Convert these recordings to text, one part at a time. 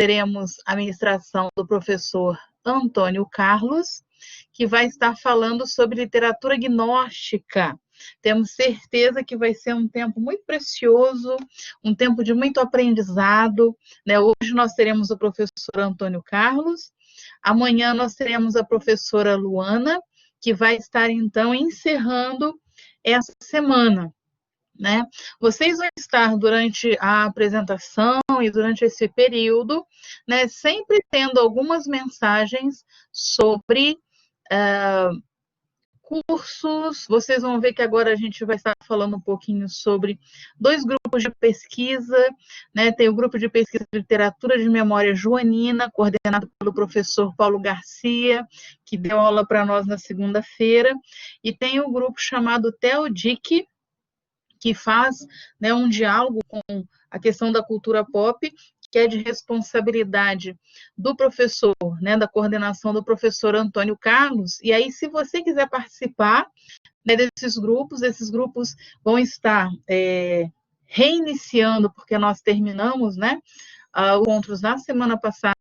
teremos a ministração do professor Antônio Carlos, que vai estar falando sobre literatura gnóstica. Temos certeza que vai ser um tempo muito precioso, um tempo de muito aprendizado, né? Hoje nós teremos o professor Antônio Carlos, amanhã nós teremos a professora Luana, que vai estar, então, encerrando essa semana, né? Vocês vão estar durante a apresentação e durante esse período, né, sempre tendo algumas mensagens sobre cursos. Vocês vão ver que agora a gente vai estar falando um pouquinho sobre 2 grupos de pesquisa, né? Tem o grupo de pesquisa de literatura de memória joanina, coordenado pelo professor Paulo Garcia, que deu aula para nós na segunda-feira, e tem o grupo chamado TEODIC, que faz, né, um diálogo com a questão da cultura pop, que é de responsabilidade do professor, né, da coordenação do professor Antônio Carlos. E aí, se você quiser participar, né, esses grupos vão estar reiniciando, porque nós terminamos, né, encontros na semana passada.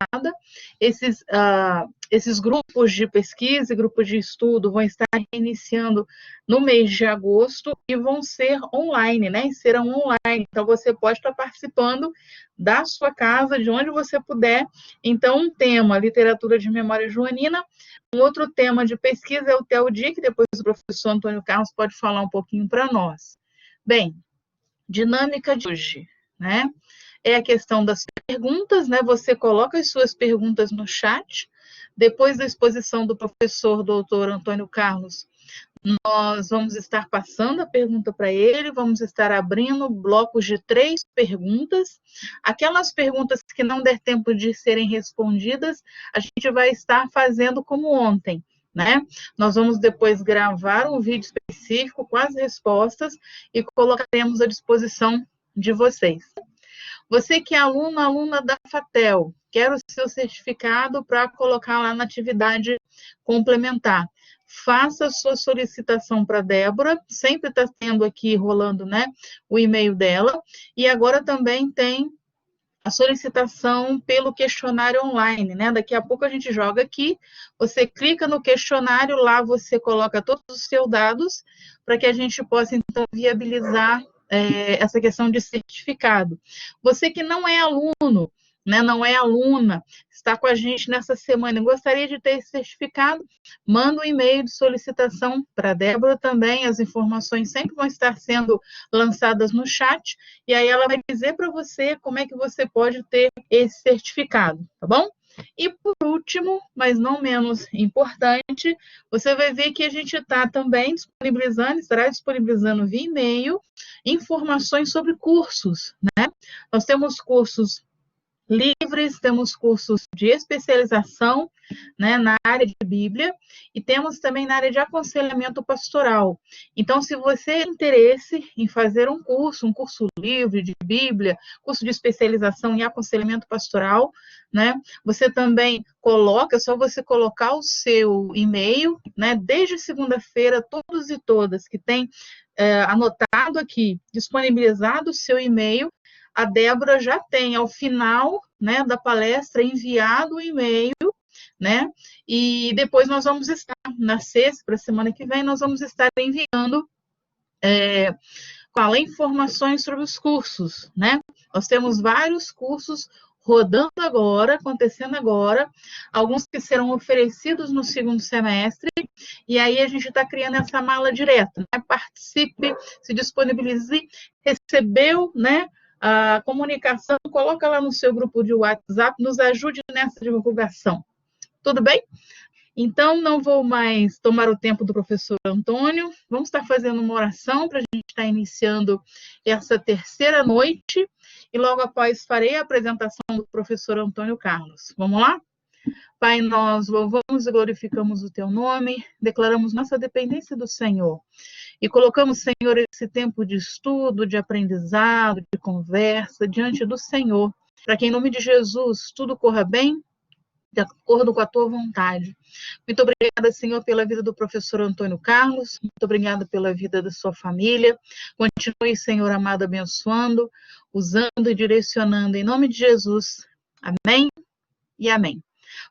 Esses grupos de pesquisa e grupos de estudo vão estar iniciando no mês de agosto e vão ser online, né? E serão online. Então, você pode estar participando da sua casa, de onde você puder. Então, um tema, literatura de memória joanina. Um outro tema de pesquisa é o TEODIC, que depois o professor Antônio Carlos pode falar um pouquinho para nós. Bem, dinâmica de hoje, né? É a questão das perguntas, né? Você coloca as suas perguntas no chat. Depois da exposição do professor doutor Antônio Carlos, nós vamos estar passando a pergunta para ele, vamos estar abrindo blocos de 3 perguntas. Aquelas perguntas que não der tempo de serem respondidas, a gente vai estar fazendo como ontem, né? Nós vamos depois gravar um vídeo específico com as respostas e colocaremos à disposição de vocês. Você que é aluna da FATEL, quer o seu certificado para colocar lá na atividade complementar. Faça a sua solicitação para a Débora, sempre está tendo aqui rolando, né, o e-mail dela, e agora também tem a solicitação pelo questionário online, né? Daqui a pouco a gente joga aqui, você clica no questionário, lá você coloca todos os seus dados, para que a gente possa, então, viabilizar essa questão de certificado. Você que não é aluno, né, não é aluna, está com a gente nessa semana e gostaria de ter esse certificado, manda um e-mail de solicitação para a Débora também, as informações sempre vão estar sendo lançadas no chat, e aí ela vai dizer para você como é que você pode ter esse certificado, tá bom? E por último, mas não menos importante, você vai ver que a gente está também estará disponibilizando via e-mail informações sobre cursos, né? Nós temos cursos livres, temos cursos de especialização, né, na área de Bíblia, e temos também na área de aconselhamento pastoral. Então, se você tem interesse em fazer um curso livre de Bíblia, curso de especialização em aconselhamento pastoral, né, você também coloca, é só você colocar o seu e-mail, né, desde segunda-feira, todos e todas que têm anotado aqui, disponibilizado o seu e-mail, a Débora já tem, ao final, né, da palestra, enviado o e-mail, né, e depois nós vamos estar, na sexta, para a semana que vem, nós vamos estar enviando informações sobre os cursos, né. Nós temos vários cursos rodando agora, acontecendo agora, alguns que serão oferecidos no segundo semestre, e aí a gente está criando essa mala direta, né, participe, se disponibilize, recebeu, né, a comunicação, coloca lá no seu grupo de WhatsApp, nos ajude nessa divulgação. Tudo bem? Então, não vou mais tomar o tempo do professor Antônio, vamos estar fazendo uma oração para a gente estar iniciando essa terceira noite, e logo após farei a apresentação do professor Antônio Carlos. Vamos lá? Pai, nós louvamos e glorificamos o teu nome, declaramos nossa dependência do Senhor. E colocamos, Senhor, esse tempo de estudo, de aprendizado, de conversa, diante do Senhor, para que, em nome de Jesus, tudo corra bem, de acordo com a tua vontade. Muito obrigada, Senhor, pela vida do professor Antônio Carlos, muito obrigada pela vida da sua família. Continue, Senhor amado, abençoando, usando e direcionando, em nome de Jesus. Amém e amém.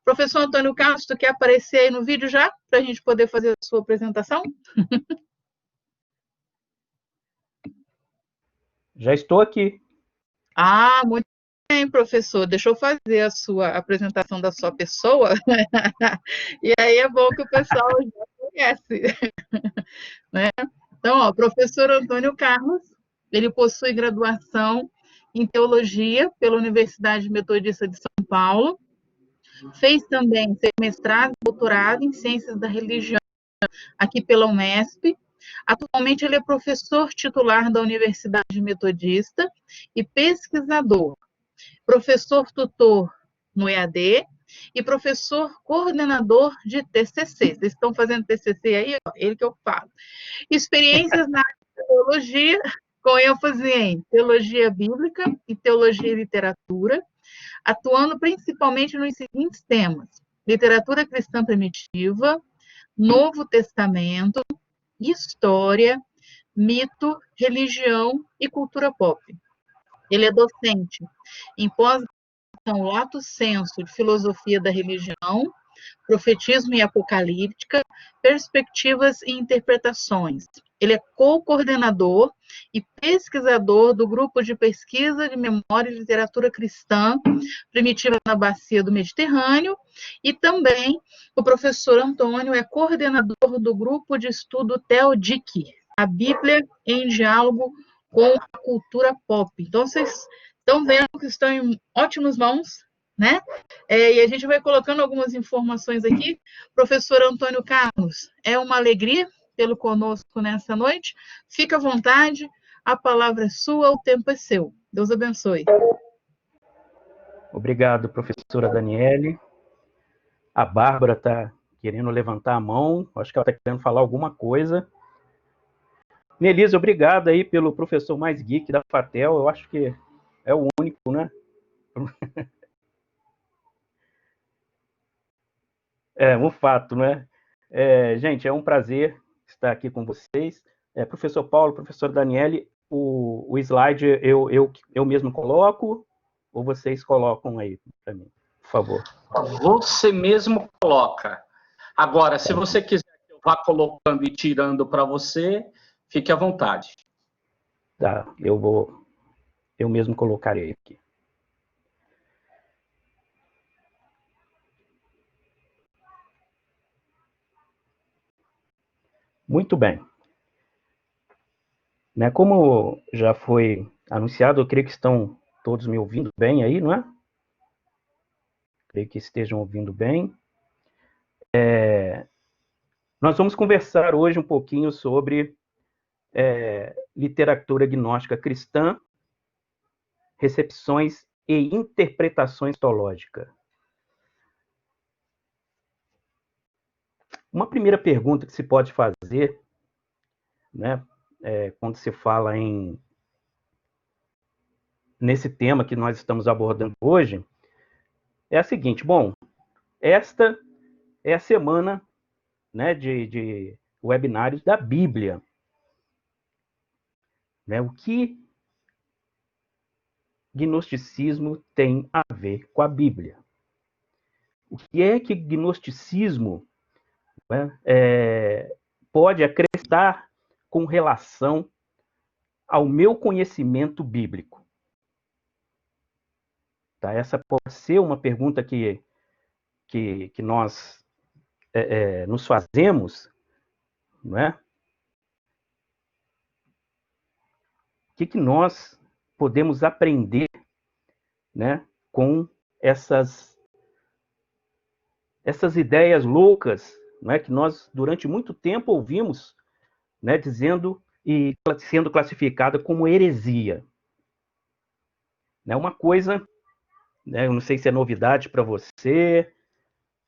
Professor Antônio Carlos, tu quer aparecer aí no vídeo já, para a gente poder fazer a sua apresentação? Já estou aqui. Ah, muito bem, professor. Deixa eu fazer a sua apresentação da sua pessoa. E aí é bom que o pessoal já conhece, né? Então, ó, professor Antônio Carlos, ele possui graduação em teologia pela Universidade Metodista de São Paulo. Fez também seu mestrado e doutorado em ciências da religião aqui pela Unesp. Atualmente ele é professor titular da Universidade Metodista e pesquisador, professor tutor no EAD e professor coordenador de TCC. Vocês estão fazendo TCC aí? Ele que eu falo. Experiências na área de teologia, com ênfase em teologia bíblica e teologia e literatura, atuando principalmente nos seguintes temas: literatura cristã primitiva, Novo Testamento, história, mito, religião e cultura pop. Ele é docente em pós-graduação Lato Sensu de Filosofia da Religião, Profetismo e Apocalíptica, Perspectivas e Interpretações. Ele é co-coordenador e pesquisador do grupo de pesquisa de memória e literatura cristã primitiva na Bacia do Mediterrâneo, e também o professor Antônio é coordenador do grupo de estudo Teodic, a Bíblia em diálogo com a cultura pop. Então, vocês estão vendo que estão em ótimas mãos, né? E a gente vai colocando algumas informações aqui. Professor Antônio Carlos, é uma alegria tê-lo conosco nessa noite. Fica à vontade, a palavra é sua, o tempo é seu. Deus abençoe. Obrigado, professora Daniele. A Bárbara está querendo levantar a mão. Acho que ela está querendo falar alguma coisa. Nelise, obrigado aí pelo professor mais geek da FATEL. Eu acho que é o único, né? É um fato, né? Gente, é um prazer estar aqui com vocês. Professor Paulo, professor Daniele, o slide eu mesmo coloco ou vocês colocam aí para mim, por favor? Você mesmo coloca. Agora, se você quiser que eu vá colocando e tirando para você, fique à vontade. Tá, eu mesmo colocarei aqui. Muito bem. Né, como já foi anunciado, eu creio que estão todos me ouvindo bem aí, não é? Creio que estejam ouvindo bem. Nós vamos conversar hoje um pouquinho sobre literatura gnóstica cristã, recepções e interpretações teológicas. Uma primeira pergunta que se pode fazer, né, quando se fala nesse tema que nós estamos abordando hoje, é a seguinte: bom, esta é a semana, né, de webinários da Bíblia. Né, o que gnosticismo tem a ver com a Bíblia? O que é que gnosticismo, né, pode acrescentar com relação ao meu conhecimento bíblico? Tá? Essa pode ser uma pergunta que nós nos fazemos, não é? O que nós podemos aprender, né, com essas ideias loucas, né, que nós durante muito tempo ouvimos, né, dizendo e sendo classificada como heresia. Né, uma coisa, né, eu não sei se é novidade para você,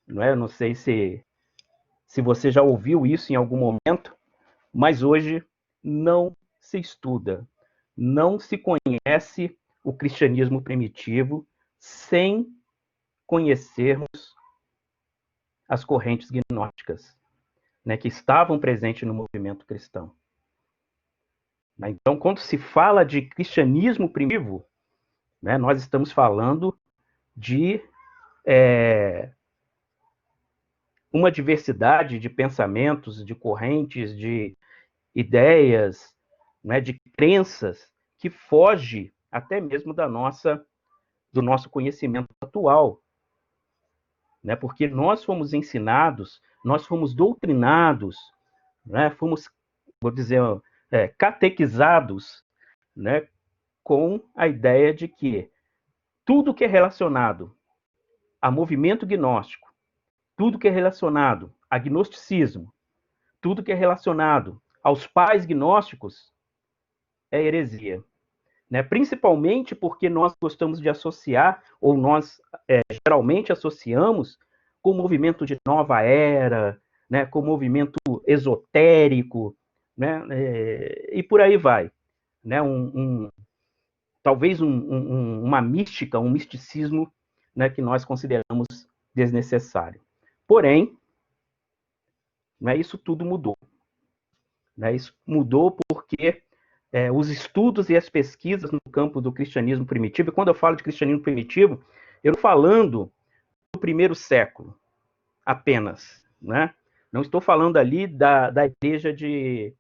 não é? Eu não sei se você já ouviu isso em algum momento, mas hoje não se estuda, não se conhece o cristianismo primitivo sem conhecermos as correntes gnósticas, né, que estavam presentes no movimento cristão. Então, quando se fala de cristianismo primitivo, né, nós estamos falando de uma diversidade de pensamentos, de correntes, de ideias, né, de crenças que foge até mesmo do nosso conhecimento atual, né? Porque nós fomos ensinados, nós fomos doutrinados, né? Fomos, vou dizer, catequizados, né? Com a ideia de que tudo que é relacionado a movimento gnóstico, tudo que é relacionado a gnosticismo, tudo que é relacionado aos pais gnósticos é heresia. Né? Principalmente porque nós gostamos de associar, ou nós geralmente associamos com o movimento de nova era, né? Com o movimento esotérico, né? E por aí vai. Né? Talvez uma mística, um misticismo, né? Que nós consideramos desnecessário. Porém, né? Isso tudo mudou. Né? Isso mudou porque os estudos e as pesquisas no campo do cristianismo primitivo, e quando eu falo de cristianismo primitivo, eu estou falando do primeiro século apenas, né? Não estou falando ali da igreja de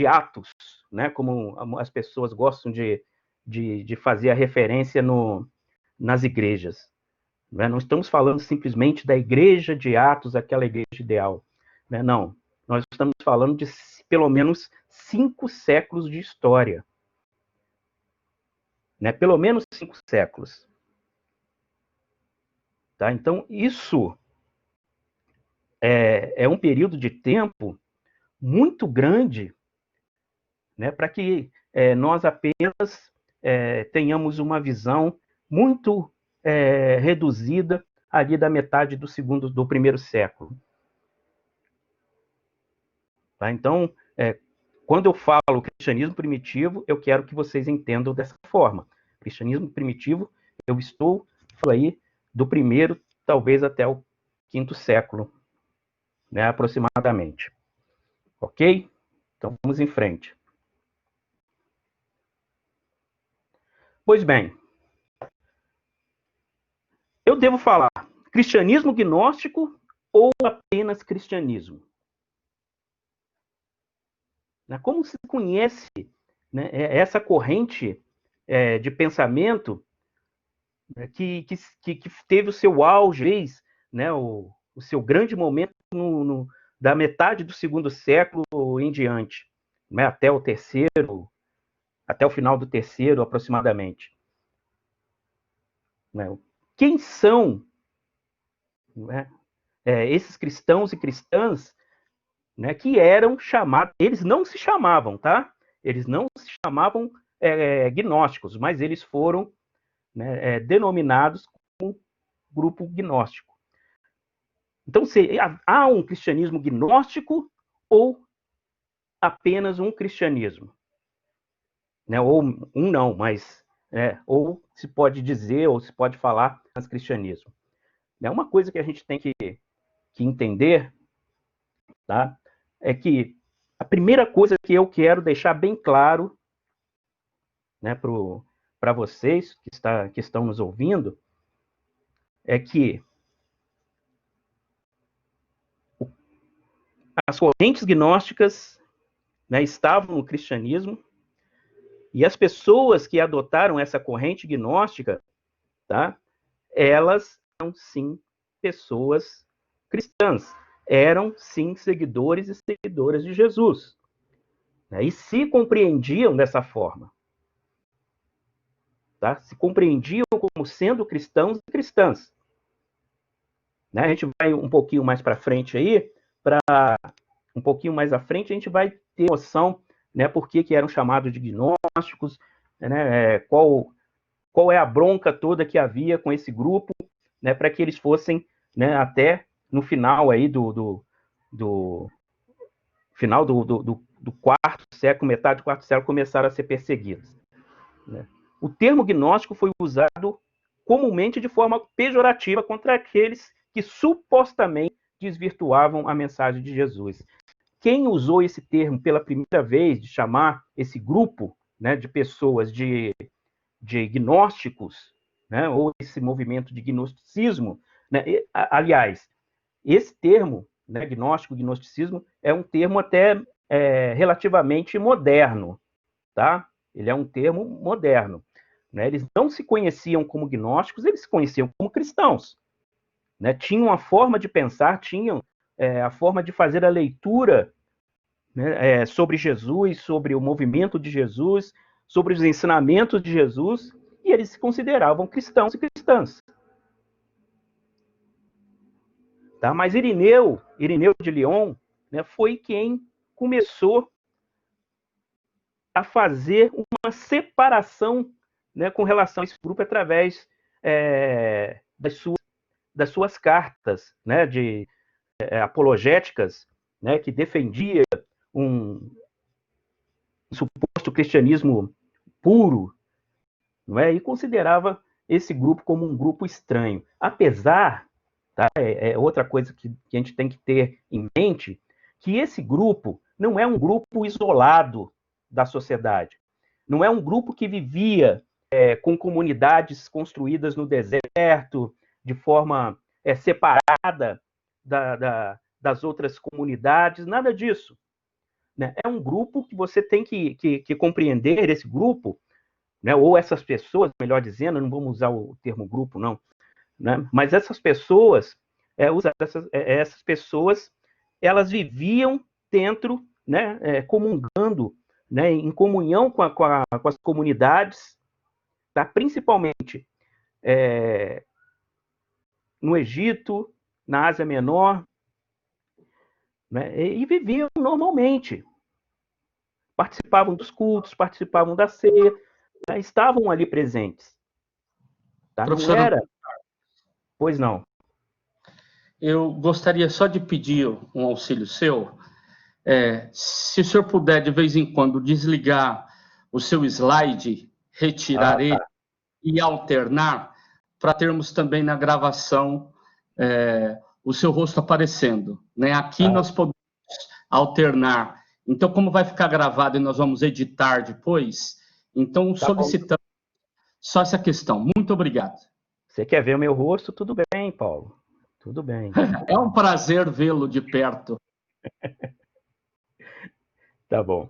Atos, né? Como as pessoas gostam de fazer a referência nas igrejas. Né? Não estamos falando simplesmente da igreja de Atos, aquela igreja ideal. Né? Não, nós estamos falando de pelo menos 5 séculos de história. Né? Pelo menos 5 séculos. Tá? Então, isso é um período de tempo muito grande, né, para que nós apenas tenhamos uma visão muito reduzida ali da metade do primeiro século. Tá? Então, quando eu falo cristianismo primitivo, eu quero que vocês entendam dessa forma. Cristianismo primitivo, eu estou falando aí do primeiro, talvez até o 5º século, né, aproximadamente. Ok? Então, vamos em frente. Pois bem, eu devo falar cristianismo gnóstico ou apenas cristianismo? Como se conhece, né, essa corrente de pensamento que teve o seu auge, né, o seu grande momento da metade do 2º século em diante, né, até o final do 3º, aproximadamente. Né? Quem são, né, esses cristãos e cristãs, né, que eram chamados, eles não se chamavam, tá? Eles não se chamavam gnósticos, mas eles foram, né, denominados como grupo gnóstico. Então, há um cristianismo gnóstico ou apenas um cristianismo? Né? Ou um não, mas ou se pode dizer, ou se pode falar as cristianismo. É uma coisa que a gente tem que entender, tá? É que a primeira coisa que eu quero deixar bem claro, né, para vocês que estão nos ouvindo, é que as correntes gnósticas, né, estavam no cristianismo, e as pessoas que adotaram essa corrente gnóstica, tá, elas eram sim pessoas cristãs, eram sim seguidores e seguidoras de Jesus, né, e se compreendiam dessa forma. Tá? Se compreendiam como sendo cristãos e cristãs. Né? A gente vai um pouquinho mais para frente aí, um pouquinho mais à frente, a gente vai ter noção, né, por que eram chamados de gnósticos, né, qual é a bronca toda que havia com esse grupo, né, para que eles fossem, né, até no final aí final do 4º século, metade do 4º século, começaram a ser perseguidos. Né? O termo gnóstico foi usado comumente de forma pejorativa contra aqueles que supostamente desvirtuavam a mensagem de Jesus. Quem usou esse termo pela primeira vez, de chamar esse grupo, né, de pessoas de gnósticos, né, ou esse movimento de gnosticismo, né? Aliás, esse termo, né, gnóstico, gnosticismo, é um termo até relativamente moderno, tá? Ele é um termo moderno, né? Eles não se conheciam como gnósticos, eles se conheciam como cristãos, né? Tinham a forma de pensar, tinham a forma de fazer a leitura, né, sobre Jesus, sobre o movimento de Jesus, sobre os ensinamentos de Jesus, e eles se consideravam cristãos e cristãs. Tá? Mas Irineu de Lyon, né, foi quem começou a fazer uma separação, né, com relação a esse grupo através das suas cartas, né, apologéticas, né, que defendia um suposto cristianismo puro, não é? E considerava esse grupo como um grupo estranho. Apesar, tá, outra coisa que a gente tem que ter em mente, que esse grupo não é um grupo isolado da sociedade. Não é um grupo que vivia com comunidades construídas no deserto, de forma separada das outras comunidades, nada disso. Né? É um grupo que você tem que compreender, esse grupo, né? Ou essas pessoas, melhor dizendo, não vamos usar o termo grupo, não, né? Mas essas pessoas, essas pessoas, elas viviam dentro, né, comungando, né, em comunhão com as comunidades, tá? Principalmente no Egito, na Ásia Menor, né, e viviam normalmente. Participavam dos cultos, participavam da ceia, né, estavam ali presentes. Tá? Não Professor, era? Pois não. eu gostaria só de pedir um auxílio seu. Se o senhor puder, de vez em quando, desligar o seu slide, retirar ele e alternar, para termos também na gravação o seu rosto aparecendo. Né? Aqui nós podemos alternar. Então, como vai ficar gravado e nós vamos editar depois, então solicitamos só essa questão. Muito obrigado. Você quer ver o meu rosto? Tudo bem, Paulo. Tudo bem. É um prazer vê-lo de perto. Tá bom.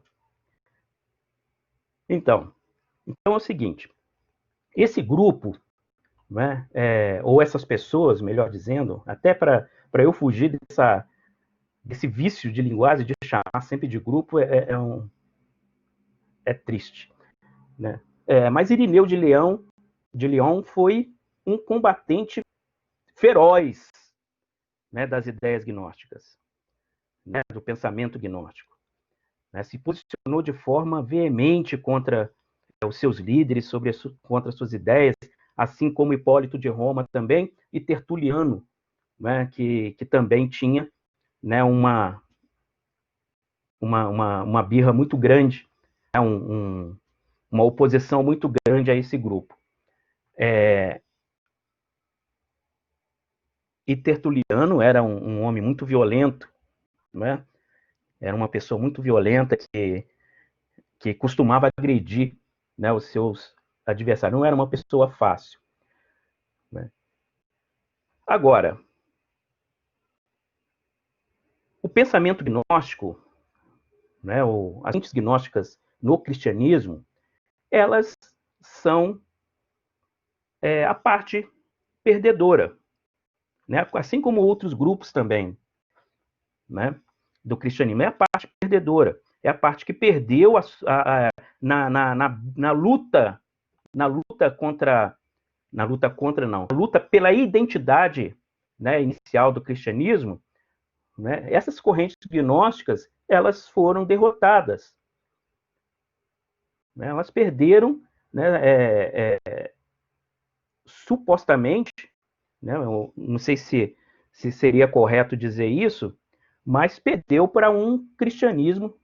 Então é o seguinte, esse grupo, né, ou essas pessoas, melhor dizendo, até para eu fugir desse vício de linguagem de chamar sempre de grupo, é triste. Né? Mas Irineu de Lyon foi um combatente feroz, né, das ideias gnósticas, né, do pensamento gnóstico. Né? Se posicionou de forma veemente contra os seus líderes, contra suas ideias, assim como Hipólito de Roma também, e Tertuliano, né, que também tinha, né, uma birra muito grande, né, uma oposição muito grande a esse grupo. E Tertuliano era um homem muito violento, né? Era uma pessoa muito violenta que costumava agredir, né, os seus adversários. Não era uma pessoa fácil. Né? Agora, o pensamento gnóstico, né, as correntes gnósticas no cristianismo, elas são a parte perdedora, né? Assim como outros grupos também, né, do cristianismo, é a parte perdedora, é a parte que perdeu na luta contra, a luta pela identidade, né, inicial do cristianismo, né? Essas correntes gnósticas, elas foram derrotadas, né? Elas perderam, né, supostamente, né, eu não sei se seria correto dizer isso, mas perdeu para um cristianismo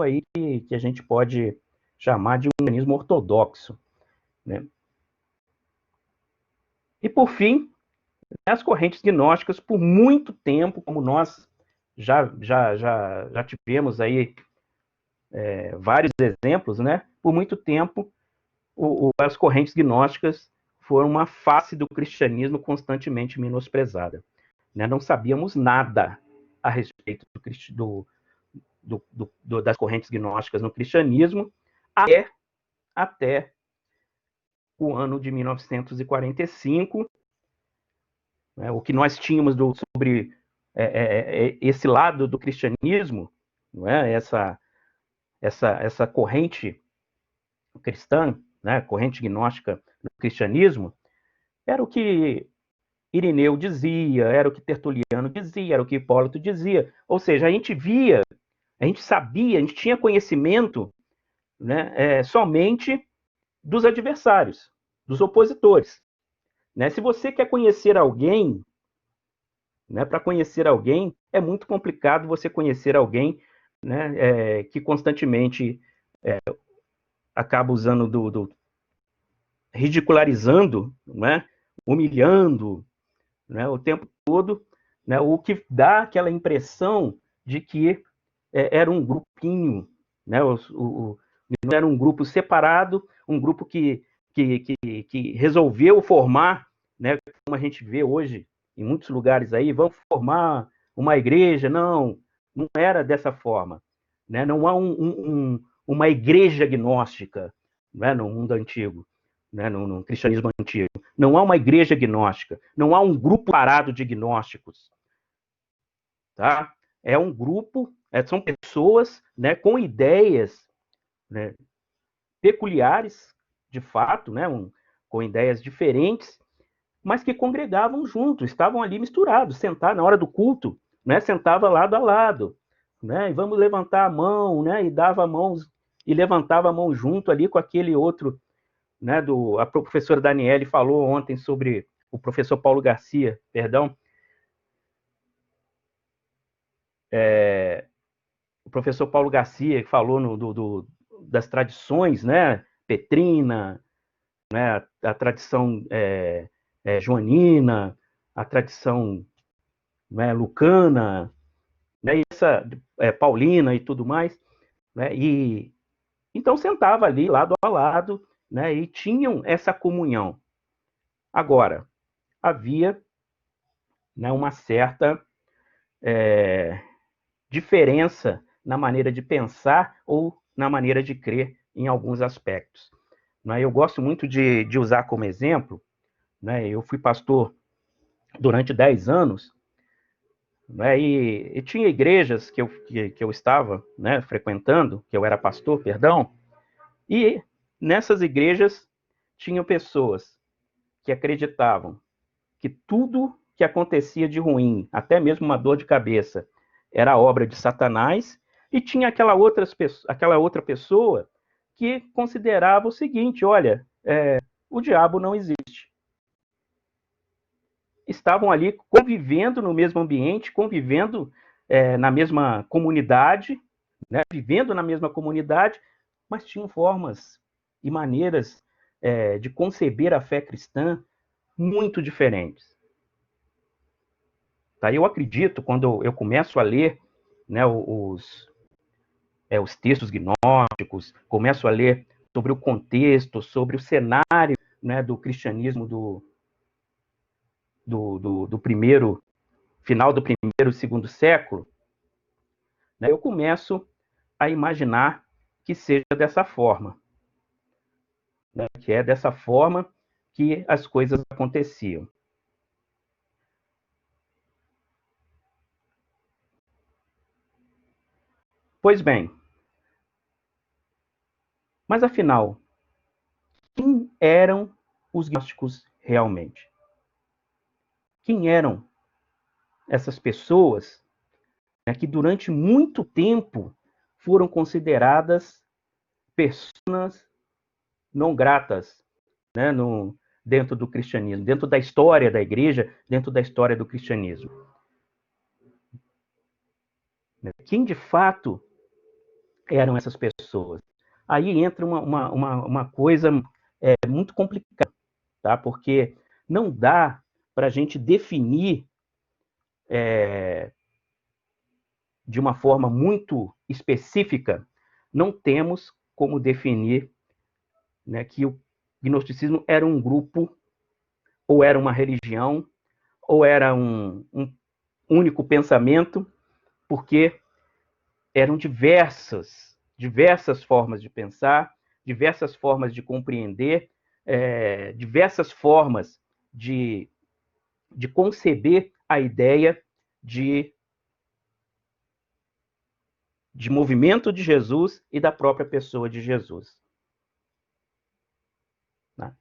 aí que a gente pode chamar de um cristianismo ortodoxo, né? E por fim, as correntes gnósticas, por muito tempo, como nós já tivemos aí vários exemplos, né? Por muito tempo, as correntes gnósticas foram uma face do cristianismo constantemente menosprezada. Né? Não sabíamos nada a respeito das correntes gnósticas no cristianismo até o ano de 1945. Né? O que nós tínhamos sobre esse lado do cristianismo, não é? essa corrente cristã, né? Corrente gnóstica do cristianismo, era o que Irineu dizia, era o que Tertuliano dizia, era o que Hipólito dizia. Ou seja, a gente via, a gente sabia, a gente tinha conhecimento, né, somente dos adversários, dos opositores. Né? Se você quer conhecer alguém, né, para conhecer alguém, é muito complicado você conhecer alguém, né, que constantemente acaba usando ridicularizando, né, humilhando, né, o tempo todo, né, o que dá aquela impressão de que era um grupinho, né, não era um grupo separado, um grupo que resolveu formar, né, como a gente vê hoje em muitos lugares aí, vamos formar uma igreja. Não era dessa forma. Né? Não há uma igreja gnóstica, né, no mundo antigo, né, no cristianismo antigo. Não há uma igreja gnóstica, não há um grupo parado de gnósticos. Tá? É um grupo, são pessoas, né, com ideias, né, peculiares, de fato, né, com ideias diferentes, mas que congregavam junto, estavam ali misturados, sentados na hora do culto, né, sentava lado a lado, né, e vamos levantar a mão, né, e dava a mão e levantava a mão junto ali com aquele outro, né, a professora Daniele falou ontem sobre o professor Paulo Garcia, perdão, o professor Paulo Garcia falou das tradições, né, petrina, né, a tradição joanina, a tradição, né, lucana, né, e essa paulina e tudo mais, né, e então sentava ali lado a lado, né, e tinham essa comunhão. Agora, havia, né, uma certa diferença na maneira de pensar ou na maneira de crer em alguns aspectos. Né? Eu gosto muito de usar como exemplo, né, eu fui pastor durante 10 anos, né, e tinha igrejas que eu estava, né, frequentando, que eu era pastor, perdão, e nessas igrejas tinham pessoas que acreditavam que tudo que acontecia de ruim, até mesmo uma dor de cabeça, era obra de Satanás, e tinha aquela outra pessoa que considerava o seguinte: olha, o diabo não existe. Estavam ali convivendo no mesmo ambiente, convivendo na mesma comunidade, né, vivendo na mesma comunidade, mas tinham formas e maneiras de conceber a fé cristã muito diferentes. Tá? Eu acredito, quando eu começo a ler, né, os textos gnósticos, começo a ler sobre o contexto, sobre o cenário, né, do cristianismo do primeiro, final do primeiro e segundo século, né, eu começo a imaginar que seja dessa forma, né, que é dessa forma que as coisas aconteciam. Pois bem, mas afinal, quem eram os gnósticos realmente? Quem eram essas pessoas, né, que durante muito tempo foram consideradas pessoas não gratas, né, dentro do cristianismo, dentro da história da igreja, dentro da história do cristianismo? Quem de fato eram essas pessoas? Aí entra uma coisa muito complicada, tá? Porque não dá para a gente definir de uma forma muito específica, não temos como definir, né, que gnosticismo era um grupo, ou era uma religião, ou era um único pensamento, porque eram diversas formas de pensar, diversas formas de compreender, diversas formas de conceber a ideia de movimento de Jesus e da própria pessoa de Jesus.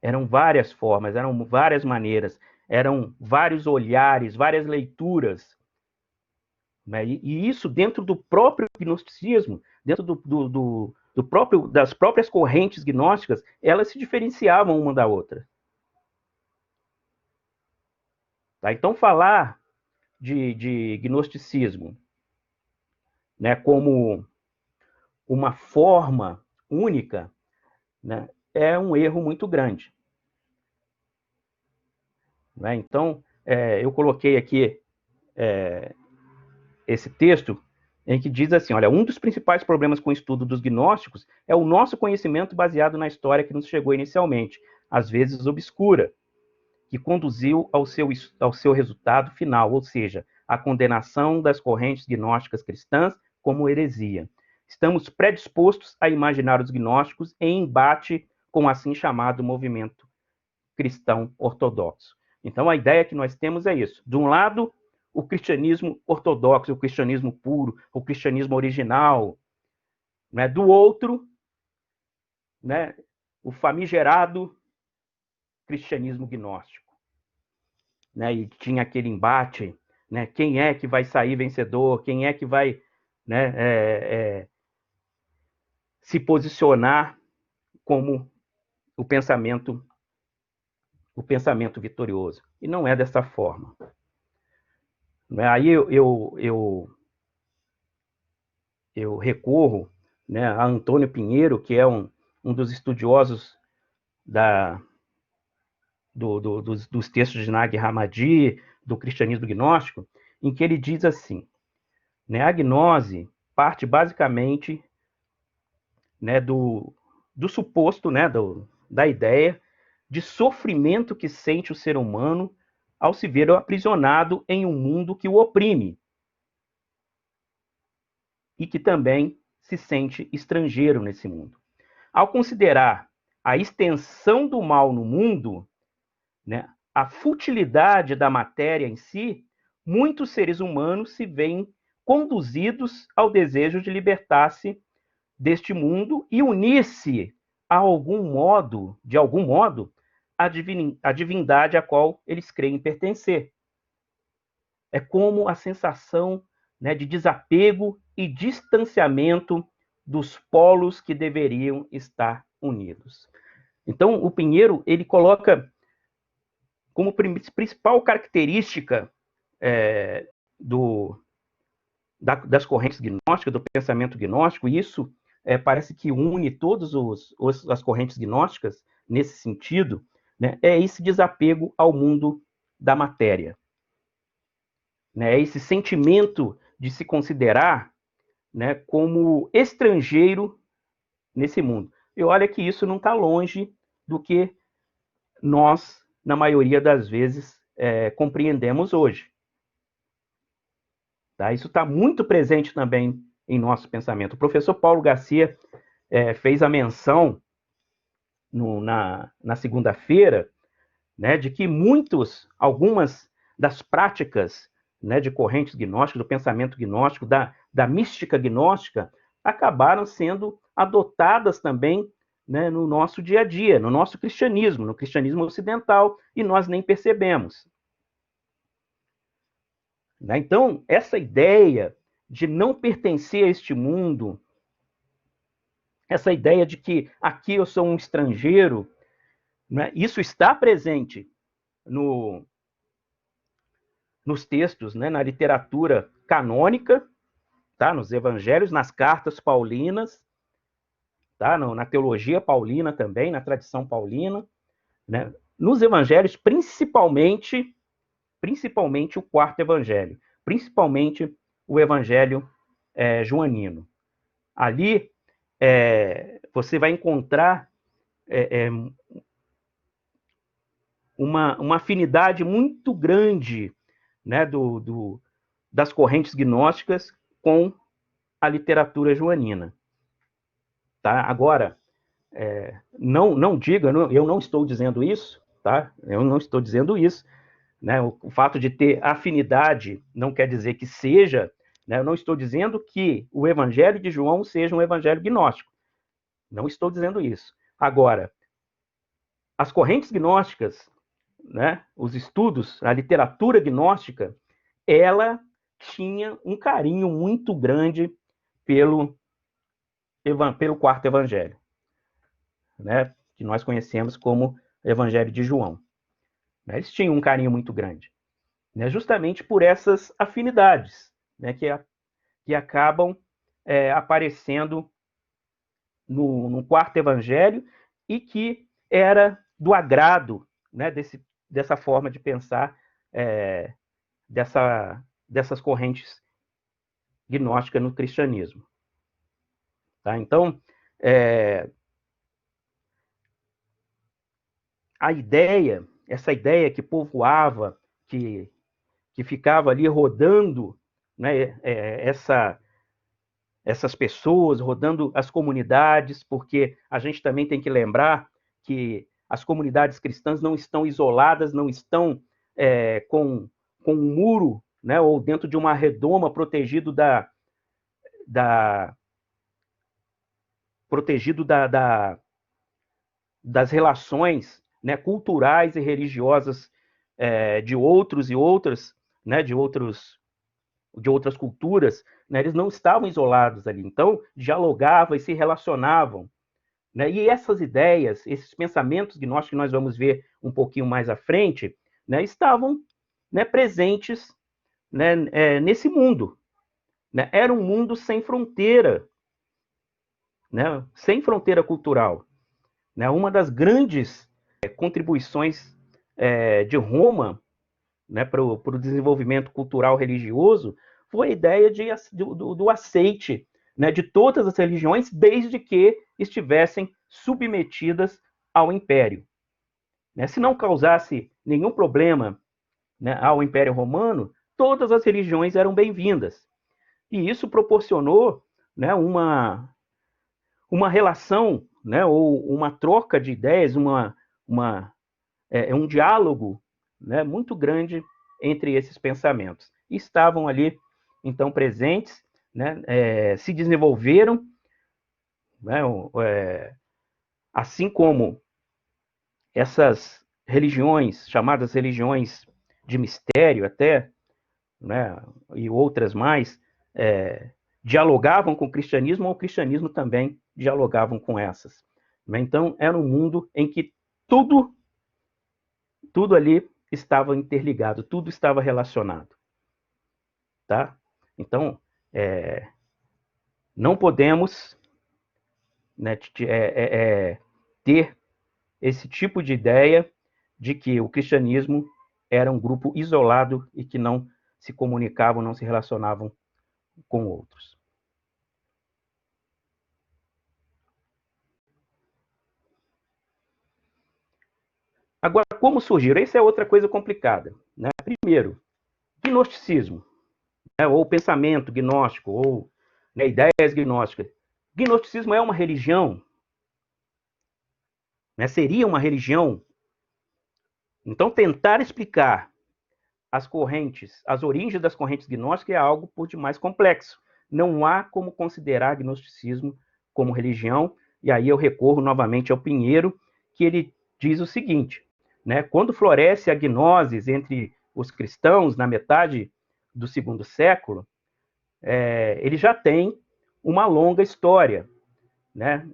Eram várias formas, eram várias maneiras, eram vários olhares, várias leituras. E isso dentro do próprio gnosticismo, dentro das próprias correntes gnósticas, elas se diferenciavam uma da outra. Então, falar de gnosticismo, né, como uma forma única, né, é um erro muito grande. Então, eu coloquei aqui esse texto em que diz assim, olha, um dos principais problemas com o estudo dos gnósticos é o nosso conhecimento baseado na história que nos chegou inicialmente, às vezes obscura, que conduziu ao seu resultado final, ou seja, a condenação das correntes gnósticas cristãs como heresia. Estamos predispostos a imaginar os gnósticos em embate com o assim chamado movimento cristão ortodoxo. Então, a ideia que nós temos é isso. De um lado, o cristianismo ortodoxo, o cristianismo puro, o cristianismo original. Né? Do outro, né, o famigerado cristianismo gnóstico. Né? E tinha aquele embate, né? Quem é que vai sair vencedor, quem é que vai, né, se posicionar como o pensamento vitorioso. E não é dessa forma. Aí eu recorro, né, a Antônio Pinheiro, que é um dos estudiosos dos textos de Nag Hammadi, do cristianismo gnóstico, em que ele diz assim, né, a gnose parte basicamente, né, do suposto, né, da ideia de sofrimento que sente o ser humano ao se ver aprisionado em um mundo que o oprime e que também se sente estrangeiro nesse mundo. Ao considerar a extensão do mal no mundo, né, a futilidade da matéria em si, muitos seres humanos se veem conduzidos ao desejo de libertar-se deste mundo e unir-se de algum modo, à divindade a qual eles creem pertencer. É como a sensação, né, de desapego e distanciamento dos polos que deveriam estar unidos. Então, o Pinheiro, ele coloca como principal característica das correntes gnósticas, do pensamento gnóstico, e isso parece que une todas as correntes gnósticas nesse sentido, né, é esse desapego ao mundo da matéria. Né, é esse sentimento de se considerar, né, como estrangeiro nesse mundo. E olha que isso não está longe do que nós, na maioria das vezes, compreendemos hoje. Tá? Isso está muito presente também em nosso pensamento. O professor Paulo Garcia fez a menção na segunda-feira, né, de que algumas das práticas, né, de correntes gnósticas, do pensamento gnóstico, da mística gnóstica, acabaram sendo adotadas também, né, no nosso dia a dia, no nosso cristianismo, no cristianismo ocidental, e nós nem percebemos. Né? Então, essa ideia de não pertencer a este mundo, essa ideia de que aqui eu sou um estrangeiro, né, isso está presente nos textos, né, na literatura canônica, tá, nos evangelhos, nas cartas paulinas, tá, na teologia paulina também, na tradição paulina, né, nos evangelhos, principalmente o quarto evangelho, principalmente o evangelho joanino. Ali você vai encontrar uma afinidade muito grande, né, das correntes gnósticas com a literatura joanina. Tá? Agora, não diga, eu não estou dizendo isso, tá? Eu não estou dizendo isso, né? O fato de ter afinidade não quer dizer que seja, né? Eu não estou dizendo que o Evangelho de João seja um evangelho gnóstico. Não estou dizendo isso. Agora, as correntes gnósticas, né? Os estudos, a literatura gnóstica, ela tinha um carinho muito grande pelo quarto evangelho, né? Que nós conhecemos como Evangelho de João. Eles tinham um carinho muito grande, né? Justamente por essas afinidades, né? Que acabam aparecendo no quarto evangelho e que era do agrado, né? Dessa forma de pensar dessas correntes gnósticas no cristianismo. Tá? Então, essa ideia que povoava, que ficava ali rodando, né, essas pessoas, rodando as comunidades, porque a gente também tem que lembrar que as comunidades cristãs não estão isoladas, não estão com um muro, né, ou dentro de uma redoma protegido das relações, né, culturais e religiosas de outros e outras, né, de outras culturas, né, eles não estavam isolados ali. Então, dialogavam e se relacionavam. Né, e essas ideias, esses pensamentos gnósticos que nós vamos ver um pouquinho mais à frente, né, estavam, né, presentes, né, nesse mundo. Né? Era um mundo sem fronteira, né, sem fronteira cultural. Né? Uma das grandes contribuições de Roma, né, para o desenvolvimento cultural religioso foi a ideia do aceite, né, de todas as religiões, desde que estivessem submetidas ao império. Né? Se não causasse nenhum problema, né, ao Império Romano, todas as religiões eram bem-vindas. E isso proporcionou, né, uma relação, né, ou uma troca de ideias, um diálogo, né, muito grande entre esses pensamentos. Estavam ali, então, presentes, né, se desenvolveram, né, assim como essas religiões, chamadas religiões de mistério até, né, e outras mais, dialogavam com o cristianismo também dialogavam com essas. Então, era um mundo em que tudo ali estava interligado, tudo estava relacionado. Tá? Então, não podemos, né, ter esse tipo de ideia de que o cristianismo era um grupo isolado e que não se comunicavam, não se relacionavam com outros. Agora, como surgiram? Essa é outra coisa complicada. Né? Primeiro, gnosticismo, né? Ou pensamento gnóstico, ou, né, ideias gnósticas. Gnosticismo é uma religião? Né? Seria uma religião? Então, tentar explicar as origens das correntes gnósticas é algo por demais complexo. Não há como considerar gnosticismo como religião, e aí eu recorro novamente ao Pinheiro, que ele diz o seguinte, né, quando floresce a gnosis entre os cristãos, na metade do segundo século, ele já tem uma longa história, né,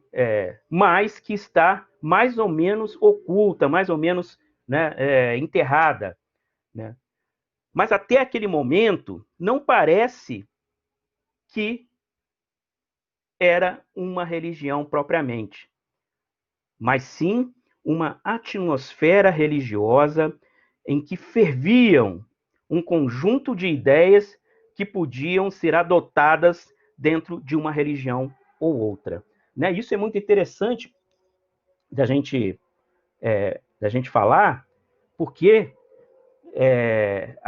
mas que está mais ou menos oculta, mais ou menos, né, enterrada. Né? Mas até aquele momento, não parece que era uma religião propriamente, mas sim uma atmosfera religiosa em que ferviam um conjunto de ideias que podiam ser adotadas dentro de uma religião ou outra. Né? Isso é muito interessante da gente falar, Porque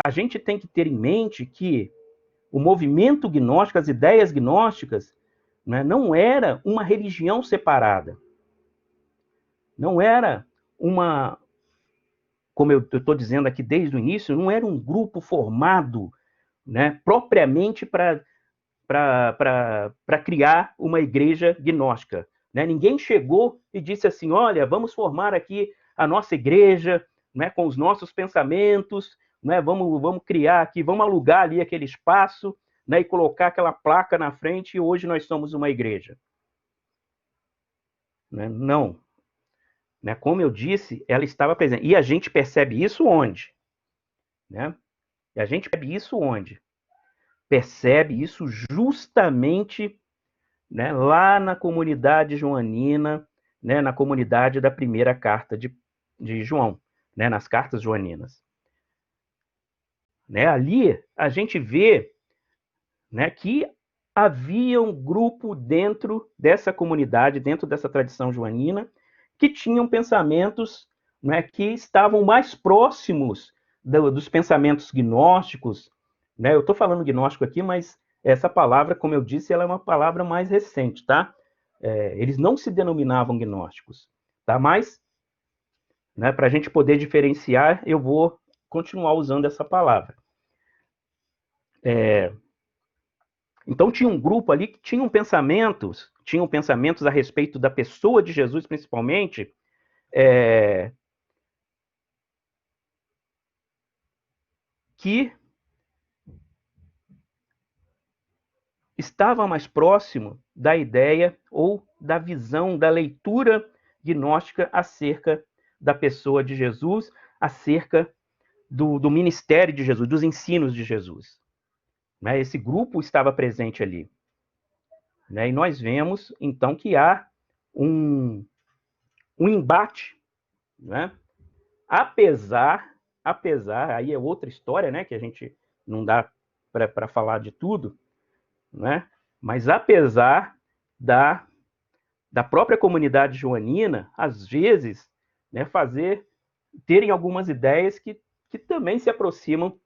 a gente tem que ter em mente que o movimento gnóstico, as ideias gnósticas, né, não era uma religião separada. Não era uma, como eu estou dizendo aqui desde o início, não era um grupo formado, né, propriamente para criar uma igreja gnóstica. Né? Ninguém chegou e disse assim, olha, vamos formar aqui a nossa igreja, né, com os nossos pensamentos, né, vamos criar aqui, vamos alugar ali aquele espaço, né, e colocar aquela placa na frente e hoje nós somos uma igreja. Né? Não. Né? Como eu disse, ela estava presente. E a gente percebe isso onde? Né? E a gente percebe isso onde? Percebe isso justamente, né, lá na comunidade joanina, né, na comunidade da primeira carta de João, né, nas cartas joaninas. Né, ali a gente vê, né, que havia um grupo dentro dessa comunidade, dentro dessa tradição joanina, que tinham pensamentos, né, que estavam mais próximos dos pensamentos gnósticos. Né? Eu estou falando gnóstico aqui, mas essa palavra, como eu disse, ela é uma palavra mais recente, tá? Eles não se denominavam gnósticos, tá? Mas, né, para a gente poder diferenciar, eu vou continuar usando essa palavra. Então, tinha um grupo ali que tinham pensamentos a respeito da pessoa de Jesus, principalmente, que estava mais próximo da ideia ou da visão, da leitura gnóstica acerca da pessoa de Jesus, acerca do ministério de Jesus, dos ensinos de Jesus. Né? Esse grupo estava presente ali. Né? E nós vemos, então, que há um embate, né? Apesar, aí é outra história, né? Que a gente não dá para falar de tudo, né? Mas apesar da própria comunidade joanina, às vezes, né, terem algumas ideias que também se aproximam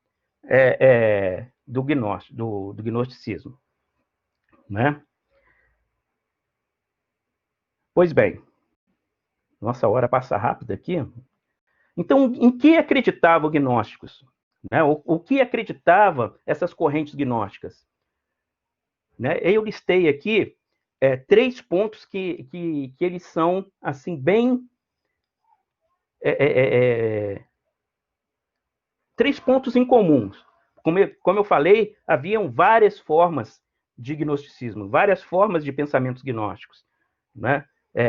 do gnosticismo. Né? Pois bem, nossa hora passa rápida aqui. Então, em que acreditavam os gnósticos? Né? O que acreditavam essas correntes gnósticas? Né? Eu listei aqui 3 pontos que eles são assim bem 3 pontos em comuns. Como eu falei, haviam várias formas de gnosticismo, várias formas de pensamentos gnósticos, né?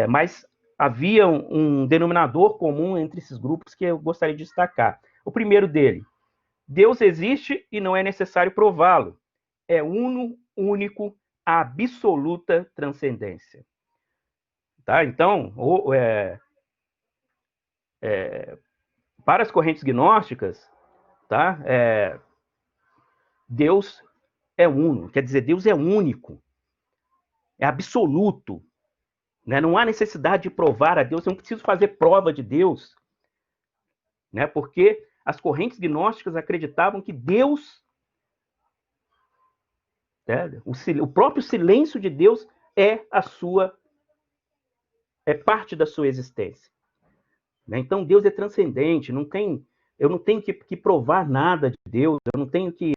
Mas havia um denominador comum entre esses grupos que eu gostaria de destacar. O primeiro dele: Deus existe e não é necessário prová-lo. É uno, único, a absoluta transcendência. Tá? Então, para as correntes gnósticas, tá? Deus é uno, quer dizer, Deus é único, é absoluto. Né? Não há necessidade de provar a Deus, eu não preciso fazer prova de Deus. Né? Porque as correntes gnósticas acreditavam que Deus, né, o próprio silêncio de Deus é parte da sua existência. Né? Então Deus é transcendente, eu não tenho que provar nada de Deus, eu não tenho que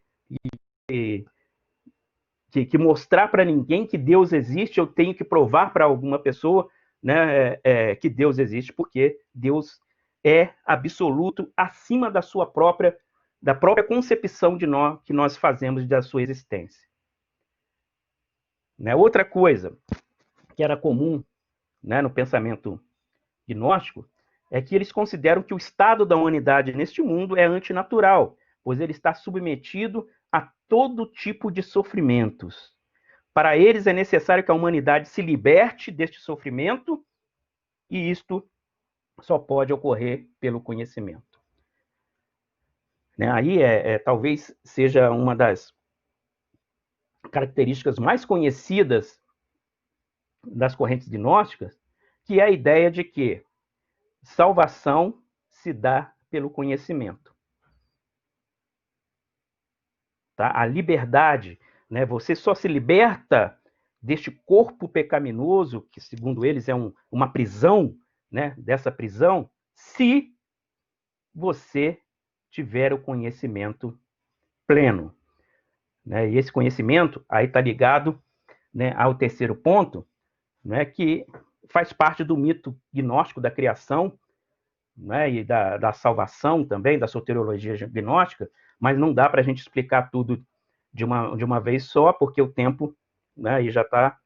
mostrar para ninguém que Deus existe, eu tenho que provar para alguma pessoa, né, que Deus existe, porque Deus é absoluto acima da própria concepção de nós que nós fazemos da sua existência. Né? Outra coisa que era comum, né, no pensamento gnóstico é que eles consideram que o estado da humanidade neste mundo é antinatural, pois ele está submetido a todo tipo de sofrimentos. Para eles é necessário que a humanidade se liberte deste sofrimento, e isto só pode ocorrer pelo conhecimento. Né? Aí talvez seja uma das características mais conhecidas das correntes gnósticas, que é a ideia de que salvação se dá pelo conhecimento. Tá? A liberdade, né? Você só se liberta deste corpo pecaminoso, que segundo eles é uma prisão, né? Dessa prisão, se você tiver o conhecimento pleno. Né? E esse conhecimento aí está ligado, né, ao terceiro ponto, né, que faz parte do mito gnóstico da criação, né, e da salvação também, da soteriologia gnóstica, mas não dá para a gente explicar tudo de uma vez só, porque o tempo, né, e já está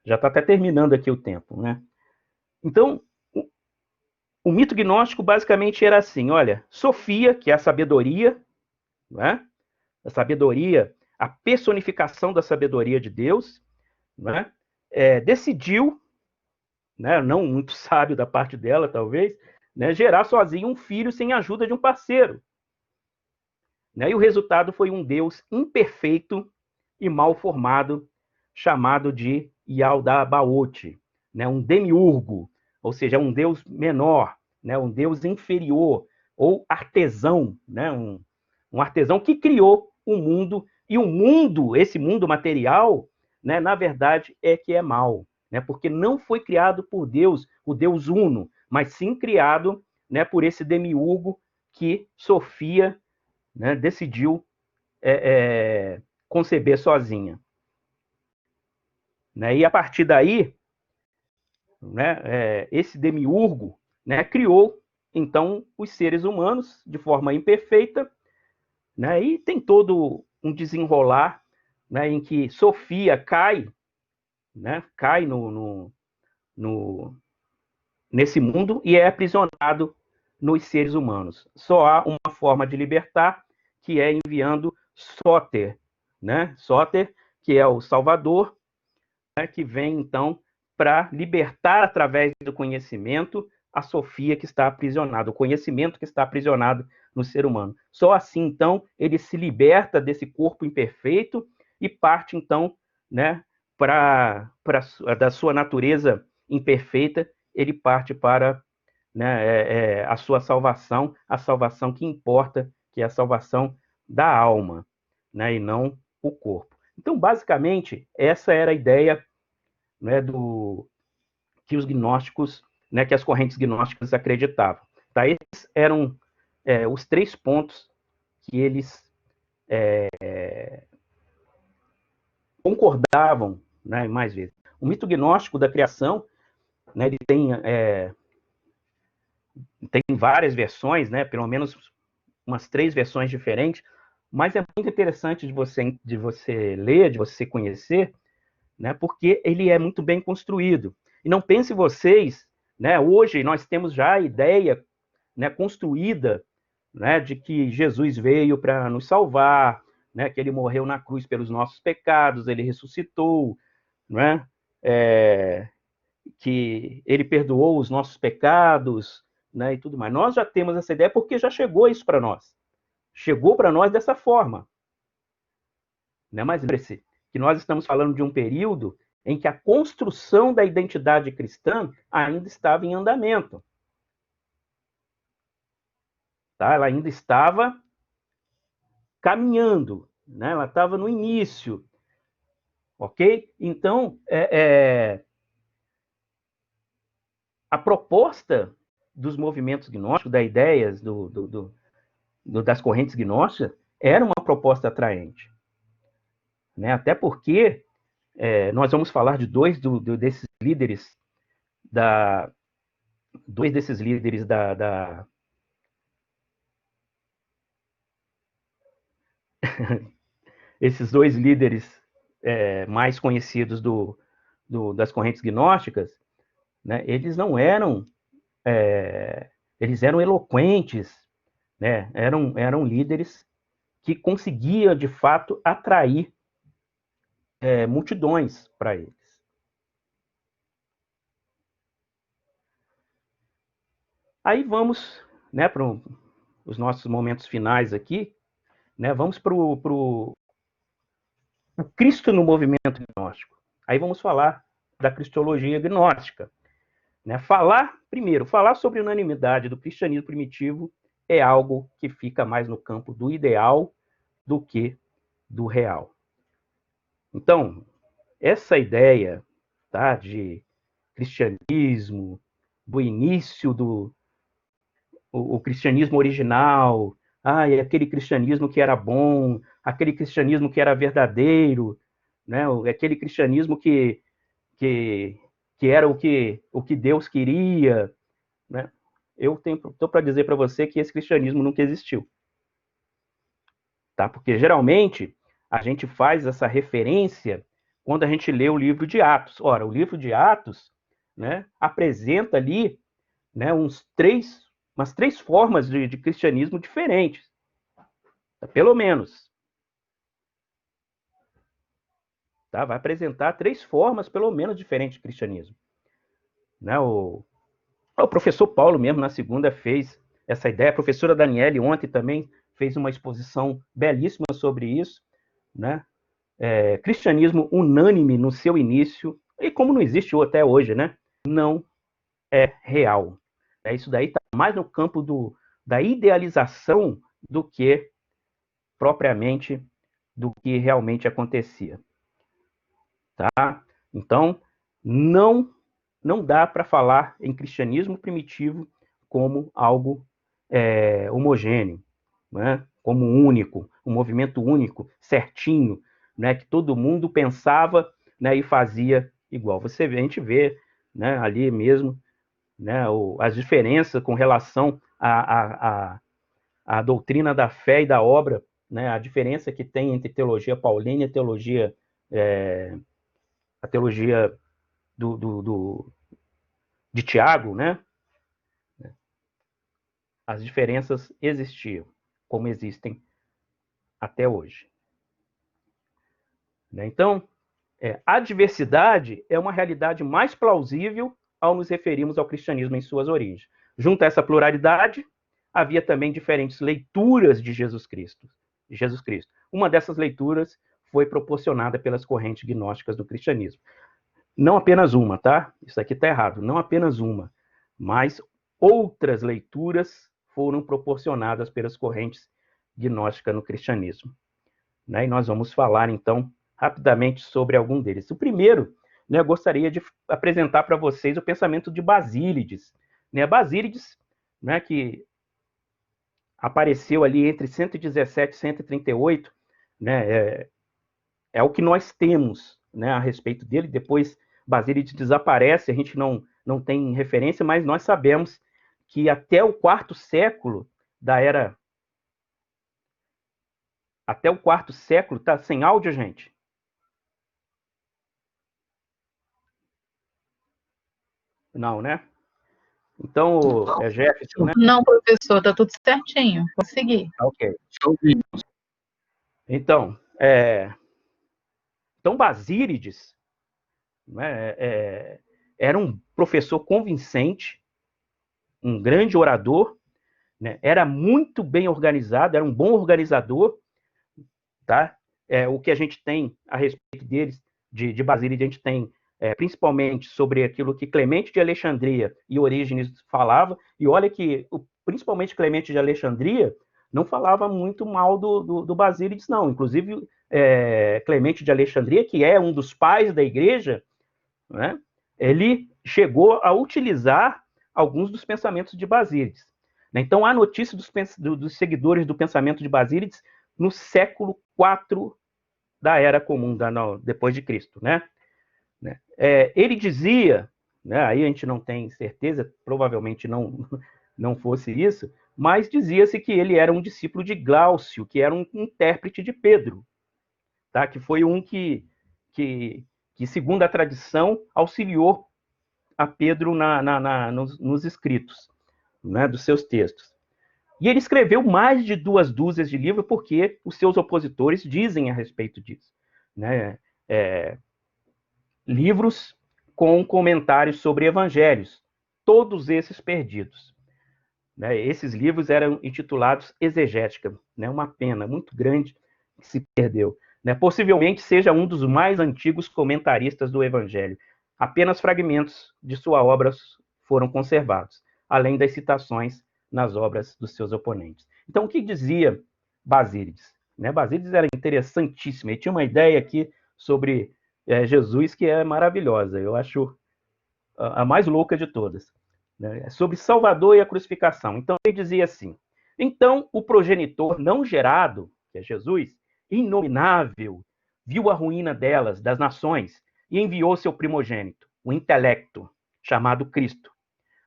até terminando aqui o tempo. Né? Então, o mito gnóstico basicamente era assim, olha, Sofia, que é a sabedoria, né, a sabedoria, a personificação da sabedoria de Deus, né, decidiu, né, não muito sábio da parte dela, talvez, né, gerar sozinho um filho sem a ajuda de um parceiro. Né, e o resultado foi um Deus imperfeito e mal formado, chamado de Yaldabaoth, né, um demiurgo, ou seja, um Deus menor, né, um Deus inferior, ou artesão, né, um artesão que criou o mundo, e o mundo, esse mundo material, né, na verdade, é que é mal, né, porque não foi criado por Deus, o Deus uno, mas sim criado, né, por esse demiurgo que Sofia, né, decidiu conceber sozinha. Né, e a partir daí, né, esse demiurgo, né, criou, então, os seres humanos de forma imperfeita, né, e tem todo um desenrolar, né, em que Sofia cai, né, cai nesse mundo e é aprisionado nos seres humanos. Só há uma forma de libertar, que é enviando Sóter, né, Sóter, que é o Salvador, né, que vem, então, para libertar, através do conhecimento, a Sofia que está aprisionada, o conhecimento que está aprisionado no ser humano. Só assim, então, ele se liberta desse corpo imperfeito e parte, então, né, da sua natureza imperfeita, ele parte para, né, a sua salvação, a salvação que importa, que é a salvação da alma, né, e não o corpo. Então, basicamente, essa era a ideia, né, que os gnósticos, né, que as correntes gnósticas acreditavam. Tá? Esses eram os 3 pontos que eles concordavam, né, mais vezes. O mito gnóstico da criação, né, ele tem várias versões, né, pelo menos umas 3 versões diferentes, mas é muito interessante de você ler, de você conhecer, né, porque ele é muito bem construído. E não pense vocês, né, hoje nós temos já a ideia, né, construída, né, de que Jesus veio para nos salvar, né, que ele morreu na cruz pelos nossos pecados, ele ressuscitou, né, que ele perdoou os nossos pecados, né, e tudo mais. Nós já temos essa ideia porque já chegou isso para nós. Chegou para nós dessa forma. Né? Mas lembre-se que nós estamos falando de um período em que a construção da identidade cristã ainda estava em andamento. Tá? Ela ainda estava caminhando, né? Ela estava no início. Ok? Então, a proposta dos movimentos gnósticos, das ideias das correntes gnósticas, era uma proposta atraente. Né? Até porque nós vamos falar de dois desses líderes esses 2 líderes mais conhecidos das correntes gnósticas, né? Eles não eram, eles eram eloquentes, né? Eram líderes que conseguiam, de fato, atrair multidões para eles. Aí vamos, né, para os nossos momentos finais aqui, né, vamos para o Cristo no movimento gnóstico. Aí vamos falar da cristologia gnóstica, Né? Primeiro, falar sobre unanimidade do cristianismo primitivo é algo que fica mais no campo do ideal do que do real. Então, essa ideia, tá, de cristianismo, do início do o cristianismo original, é aquele cristianismo que era bom, aquele cristianismo que era verdadeiro, né, aquele cristianismo que era o que Deus queria, né? Eu estou para dizer para você que esse cristianismo nunca existiu, tá? Porque geralmente a gente faz essa referência quando a gente lê o livro de Atos. Ora, o livro de Atos, né, apresenta ali, né, umas três formas de cristianismo diferentes, pelo menos. Tá? Vai apresentar 3 formas, pelo menos, diferentes de cristianismo. Né? O professor Paulo mesmo, na segunda, fez essa ideia. A professora Daniele, ontem, também fez uma exposição belíssima sobre isso. Né? Cristianismo unânime no seu início, e como não existe até hoje, né? Não é real. Isso daí está mais no campo da idealização do que propriamente do que realmente acontecia. Tá? Então, não dá para falar em cristianismo primitivo como algo homogêneo, né? Como único, um movimento único, certinho, né? Que todo mundo pensava, né? E fazia igual. A gente vê, né? Ali mesmo, né? As diferenças com relação à doutrina da fé e da obra, né? A diferença que tem entre teologia paulina e teologia a teologia de Tiago, né? As diferenças existiam, como existem até hoje. Então, a diversidade é uma realidade mais plausível ao nos referirmos ao cristianismo em suas origens. Junto a essa pluralidade, havia também diferentes leituras de Jesus Cristo. Uma dessas leituras foi proporcionada pelas correntes gnósticas do cristianismo. Não apenas uma, tá? Isso aqui está errado. Não apenas uma, mas outras leituras foram proporcionadas pelas correntes gnósticas no cristianismo. Né? E nós vamos falar, então, rapidamente sobre algum deles. O primeiro, né, eu gostaria de apresentar para vocês o pensamento de Basílides. Né? Basílides, né, que apareceu ali entre 117 e 138, né, é o que nós temos, né, a respeito dele. Depois Basílides desaparece, a gente não tem referência, mas nós sabemos que até o quarto século da era... Até o quarto século... Tá sem áudio, gente? Não, né? Então, Jefferson, né? Não, professor, tá tudo certinho. Vou seguir. Ok. Então, Basílides, né, era um professor convincente, um grande orador, né, era muito bem organizado, era um bom organizador, tá? O que a gente tem a respeito deles, de Basílides, a gente tem principalmente sobre aquilo que Clemente de Alexandria e Orígenes falava, e olha que principalmente Clemente de Alexandria não falava muito mal do Basílides, não. Inclusive, Clemente de Alexandria, que é um dos pais da igreja, né, ele chegou a utilizar alguns dos pensamentos de Basílides. Então, há notícia dos seguidores do pensamento de Basílides no século IV da Era Comum, depois de Cristo. Né? Ele dizia, né, aí a gente não tem certeza, provavelmente não fosse isso, mas dizia-se que ele era um discípulo de Glaucio, que era um intérprete de Pedro, tá? Que foi um que, segundo a tradição, auxiliou a Pedro nos escritos, né, dos seus textos. E ele escreveu mais de 2 dúzias de livros porque os seus opositores dizem a respeito disso. Né? Livros com comentários sobre evangelhos, todos esses perdidos. Né? Esses livros eram intitulados Exegética, né? Uma pena muito grande que se perdeu. Né? Possivelmente seja um dos mais antigos comentaristas do Evangelho. Apenas fragmentos de sua obra foram conservados, além das citações nas obras dos seus oponentes. Então, o que dizia Basílides? Basílides era interessantíssimo, ele tinha uma ideia aqui sobre Jesus que é maravilhosa, eu acho a mais louca de todas, sobre Salvador e a crucificação. Então, ele dizia assim: então, o progenitor não gerado, que é Jesus, inominável, viu a ruína delas, das nações, e enviou seu primogênito, o intelecto, chamado Cristo,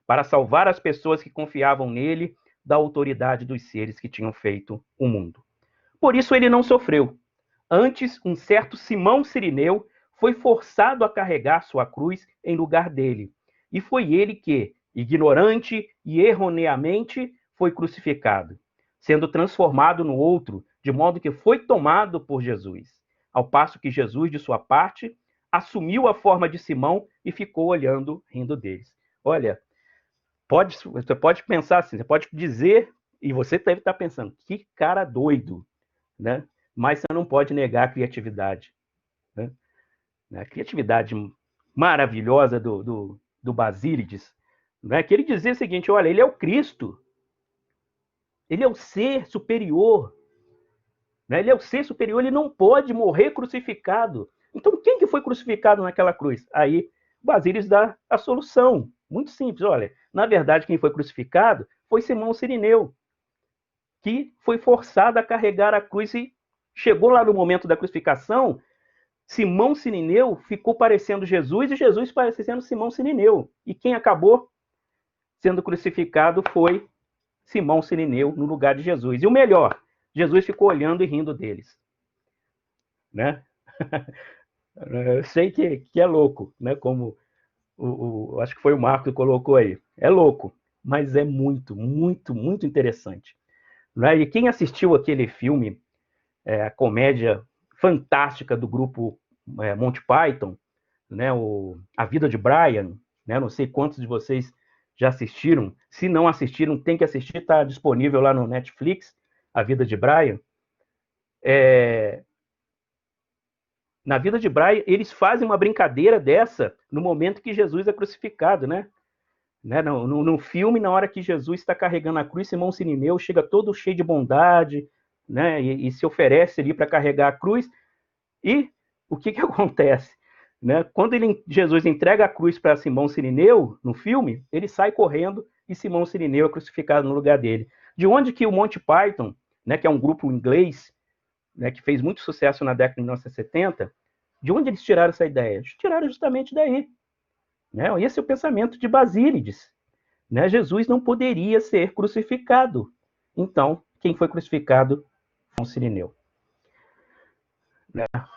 para salvar as pessoas que confiavam nele da autoridade dos seres que tinham feito o mundo. Por isso ele não sofreu. Antes, um certo Simão Cirineu foi forçado a carregar sua cruz em lugar dele. E foi ele que, ignorante e erroneamente, foi crucificado, sendo transformado no outro, de modo que foi tomado por Jesus. Ao passo que Jesus, de sua parte, assumiu a forma de Simão e ficou olhando, rindo deles. Olha, você pode pensar assim, você pode dizer, e você deve estar pensando, que cara doido, né? Mas você não pode negar a criatividade, né? A criatividade maravilhosa do Basílides, né? Que ele dizia o seguinte: olha, ele é o Cristo, ele é o ser superior, né? Ele é o ser superior, ele não pode morrer crucificado. Então, quem que foi crucificado naquela cruz? Aí, Basílides dá a solução, muito simples. Olha, na verdade, quem foi crucificado foi Simão Cirineu, que foi forçado a carregar a cruz e chegou lá no momento da crucificação, Simão Cirineu ficou parecendo Jesus e Jesus parecendo Simão Cirineu. E quem acabou sendo crucificado foi Simão Cirineu no lugar de Jesus. E o melhor, Jesus ficou olhando e rindo deles, né? Eu sei que é louco, né? Como acho que foi o Marco que colocou aí. É louco, mas é muito, muito, muito interessante. Né? E quem assistiu aquele filme, a comédia fantástica do grupo Monty Python, né? A Vida de Brian, né? Não sei quantos de vocês já assistiram. Se não assistiram, tem que assistir, está disponível lá no Netflix, A Vida de Brian. Na Vida de Brian, eles fazem uma brincadeira dessa no momento que Jesus é crucificado, né? No filme, na hora que Jesus está carregando a cruz, Simão Cirineu chega todo cheio de bondade, né? E se oferece ali para carregar a cruz. E o que acontece? Né? Quando Jesus entrega a cruz para Simão Cirineu, no filme, ele sai correndo e Simão Cirineu é crucificado no lugar dele. De onde que o Monty Python, né, que é um grupo inglês, né, que fez muito sucesso na década de 1970, de onde eles tiraram essa ideia? Eles tiraram justamente daí. Né? Esse é o pensamento de Basílides. Né? Jesus não poderia ser crucificado. Então, quem foi crucificado foi Cirineu.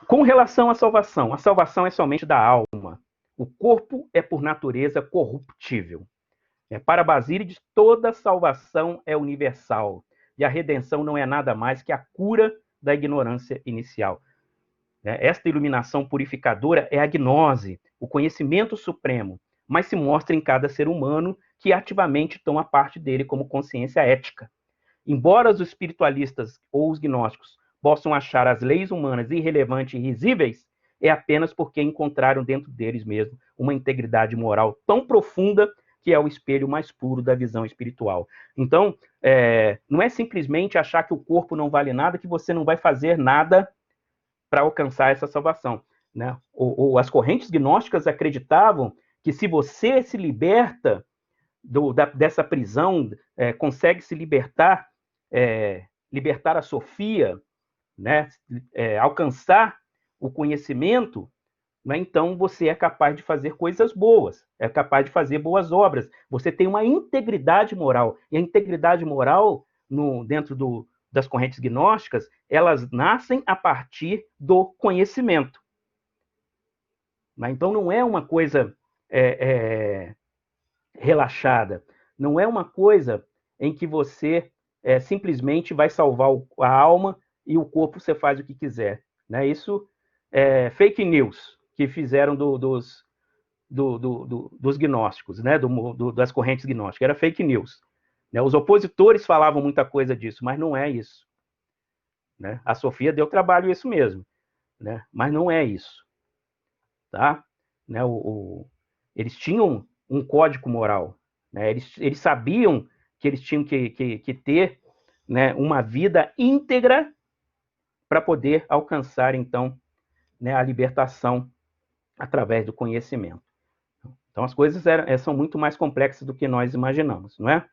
Com relação à salvação, a salvação é somente da alma. O corpo é, por natureza, corruptível. Para Basílides, toda salvação é universal. E a redenção não é nada mais que a cura da ignorância inicial. Esta iluminação purificadora é a gnose, o conhecimento supremo, mas se mostra em cada ser humano que ativamente toma parte dele como consciência ética. Embora os espiritualistas ou os gnósticos possam achar as leis humanas irrelevantes e risíveis, é apenas porque encontraram dentro deles mesmo uma integridade moral tão profunda que é o espelho mais puro da visão espiritual. Então, não é simplesmente achar que o corpo não vale nada, que você não vai fazer nada para alcançar essa salvação. Né? Ou as correntes gnósticas acreditavam que se você se liberta dessa prisão, consegue se libertar a Sofia, né? Alcançar o conhecimento, né? Então você é capaz de fazer coisas boas, é capaz de fazer boas obras. Você tem uma integridade moral. E a integridade moral, dentro das correntes gnósticas, elas nascem a partir do conhecimento. Né? Então não é uma coisa relaxada, não é uma coisa em que você simplesmente vai salvar a alma e o corpo você faz o que quiser. Né? Isso é fake news que fizeram dos gnósticos, né? Das correntes gnósticas. Era fake news. Né? Os opositores falavam muita coisa disso, mas não é isso. Né? A Sofia deu trabalho isso mesmo, né? Mas não é isso. Tá? Né? Eles tinham um código moral. Né? Eles sabiam que eles tinham que ter, né, uma vida íntegra para poder alcançar, então, né, a libertação através do conhecimento. Então, as coisas são muito mais complexas do que nós imaginamos, não é?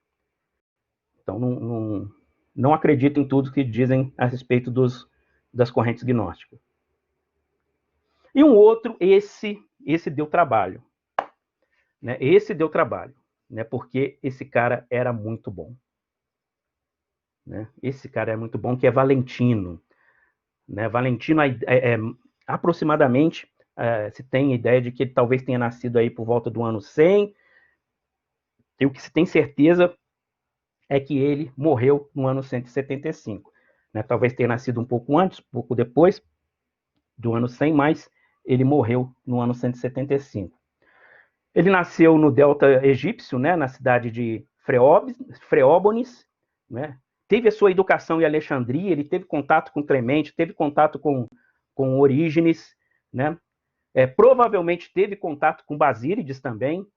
Então, não acredito em tudo que dizem a respeito das correntes gnósticas. E um outro, esse deu trabalho. Né? Esse deu trabalho, né? Porque esse cara era muito bom. Né? Esse cara é muito bom, que é Valentino. Né? Valentino, aproximadamente, se tem ideia de que ele talvez tenha nascido aí por volta do ano 100. E o que se tem certeza é que ele morreu no ano 175. Né? Talvez tenha nascido um pouco antes, um pouco depois do ano 100, mas ele morreu no ano 175. Ele nasceu no delta egípcio, né, na cidade de Freóbonis, né? Teve a sua educação em Alexandria, ele teve contato com Clemente, teve contato com Orígenes, né? Provavelmente teve contato com Basílides também.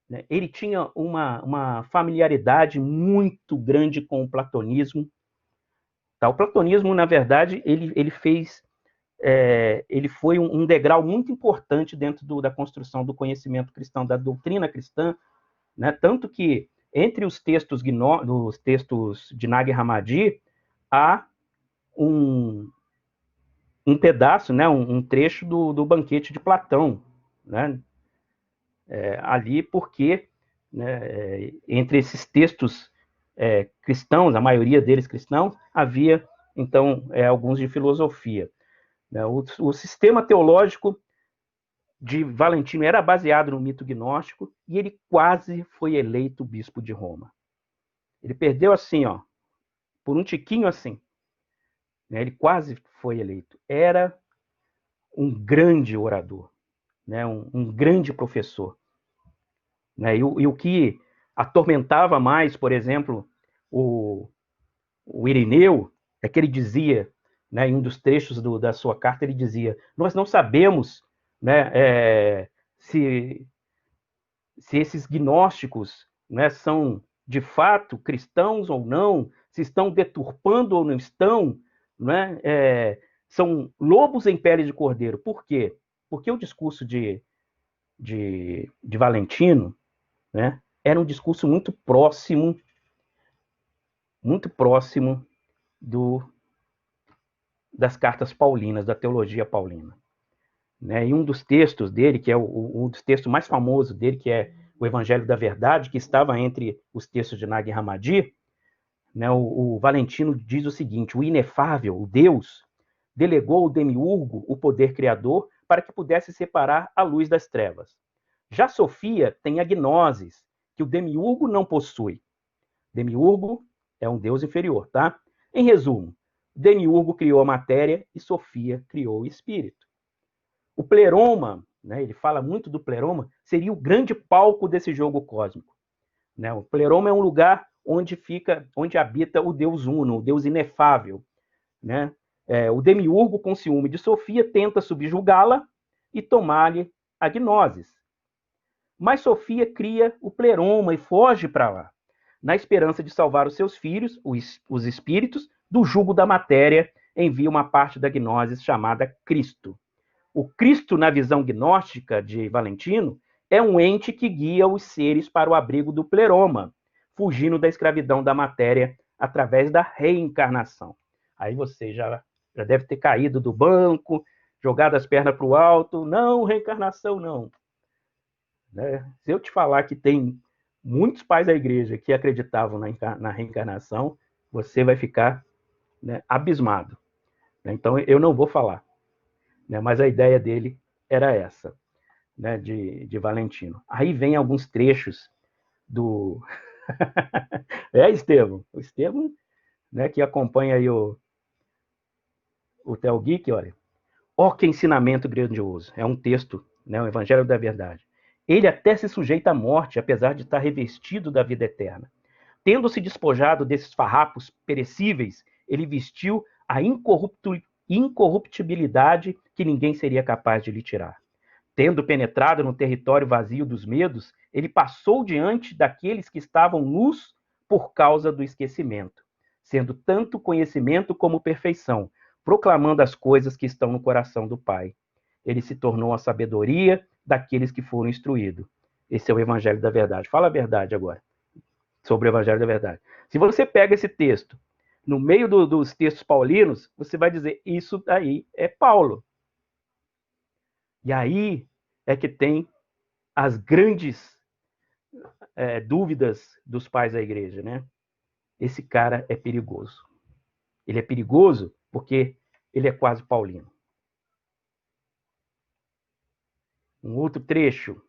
Né? Ele tinha uma familiaridade muito grande com o platonismo. Tá? O platonismo, na verdade, ele foi um degrau muito importante dentro da construção do conhecimento cristão, da doutrina cristã, né? Tanto que entre os textos de Nag Hammadi há um pedaço, né? um trecho do banquete de Platão, né? Ali porque, né, entre esses textos cristãos, a maioria deles cristãos, havia então alguns de filosofia. O sistema teológico de Valentino era baseado no mito gnóstico e ele quase foi eleito bispo de Roma. Ele perdeu assim, ó, por um tiquinho assim. Né? Ele quase foi eleito. Era um grande orador, né? um grande professor. Né? E o que atormentava mais, por exemplo, o Irineu, é que ele dizia, né, em um dos trechos da sua carta, ele dizia: nós não sabemos, né, se esses gnósticos, né, são de fato cristãos ou não, se estão deturpando ou não estão, né, são lobos em pele de cordeiro. Por quê? Porque o discurso de Valentino, né, era um discurso muito próximo das cartas paulinas, da teologia paulina. Né? E um dos textos dele, que é um dos textos mais famosos dele, que é o Evangelho da Verdade, que estava entre os textos de Nag Hammadi, né? O Valentino diz o seguinte: o inefável, o Deus, delegou ao demiurgo o poder criador para que pudesse separar a luz das trevas. Já Sofia tem a gnosis, que o demiurgo não possui. Demiurgo é um deus inferior, tá? Em resumo, Demiurgo criou a matéria e Sofia criou o espírito. O pleroma, né, ele fala muito do pleroma, seria o grande palco desse jogo cósmico. Né? O pleroma é um lugar onde habita o Deus Uno, o Deus inefável. Né? O demiurgo, com ciúme de Sofia, tenta subjugá-la e tomar-lhe a gnosis. Mas Sofia cria o pleroma e foge para lá, na esperança de salvar os seus filhos, os espíritos, do jugo da matéria, envia uma parte da gnosis chamada Cristo. O Cristo, na visão gnóstica de Valentino, é um ente que guia os seres para o abrigo do pleroma, fugindo da escravidão da matéria através da reencarnação. Aí você já deve ter caído do banco, jogado as pernas para o alto. Não, reencarnação não. Né? Se eu te falar que tem muitos pais da igreja que acreditavam na reencarnação, você vai ficar, né, abismado. Então, eu não vou falar. Né, mas a ideia dele era essa, né, de Valentino. Aí vem alguns trechos do... Estevão. O Estevão, né, que acompanha aí o Theo Geek, olha. Ó, que ensinamento grandioso. É um texto, né, o Evangelho da Verdade. Ele até se sujeita à morte, apesar de estar revestido da vida eterna. Tendo-se despojado desses farrapos perecíveis, ele vestiu a incorruptibilidade que ninguém seria capaz de lhe tirar. Tendo penetrado no território vazio dos medos, ele passou diante daqueles que estavam nus por causa do esquecimento, sendo tanto conhecimento como perfeição, proclamando as coisas que estão no coração do Pai. Ele se tornou a sabedoria daqueles que foram instruídos. Esse é o Evangelho da Verdade. Fala a verdade agora, sobre o Evangelho da Verdade. Se você pega esse texto, no meio dos textos paulinos, você vai dizer, isso aí é Paulo. E aí é que tem as grandes dúvidas dos pais da igreja, né? Esse cara é perigoso. Ele é perigoso porque ele é quase paulino. Um outro trecho.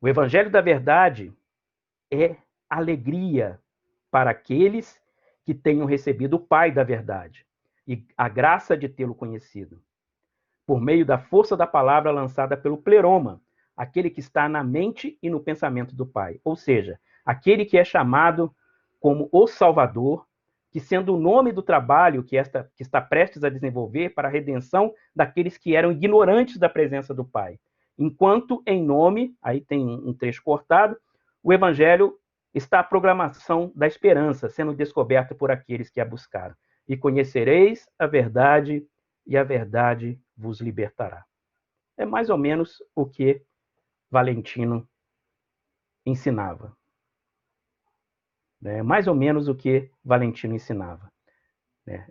O Evangelho da Verdade é alegria para aqueles que tenham recebido o Pai da Verdade e a graça de tê-lo conhecido, por meio da força da palavra lançada pelo pleroma, aquele que está na mente e no pensamento do Pai, ou seja, aquele que é chamado como o Salvador, que sendo o nome do trabalho que está prestes a desenvolver para a redenção daqueles que eram ignorantes da presença do Pai. Enquanto em nome, aí tem um trecho cortado, o Evangelho está a proclamação da esperança, sendo descoberta por aqueles que a buscaram. E conhecereis a verdade, e a verdade vos libertará. É mais ou menos o que Valentino ensinava. É mais ou menos o que Valentino ensinava.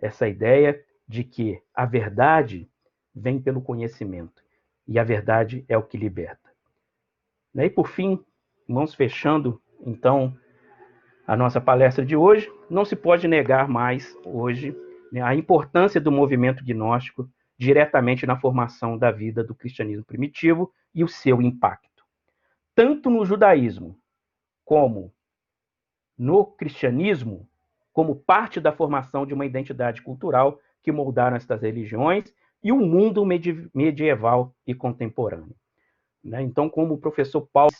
Essa ideia de que a verdade vem pelo conhecimento, e a verdade é o que liberta. E por fim, vamos fechando, então, a nossa palestra de hoje. Não se pode negar mais, hoje, a importância do movimento gnóstico diretamente na formação da vida do cristianismo primitivo e o seu impacto. Tanto no judaísmo, como no cristianismo, como parte da formação de uma identidade cultural que moldaram estas religiões e o mundo medieval e contemporâneo. Então, como o professor Paulo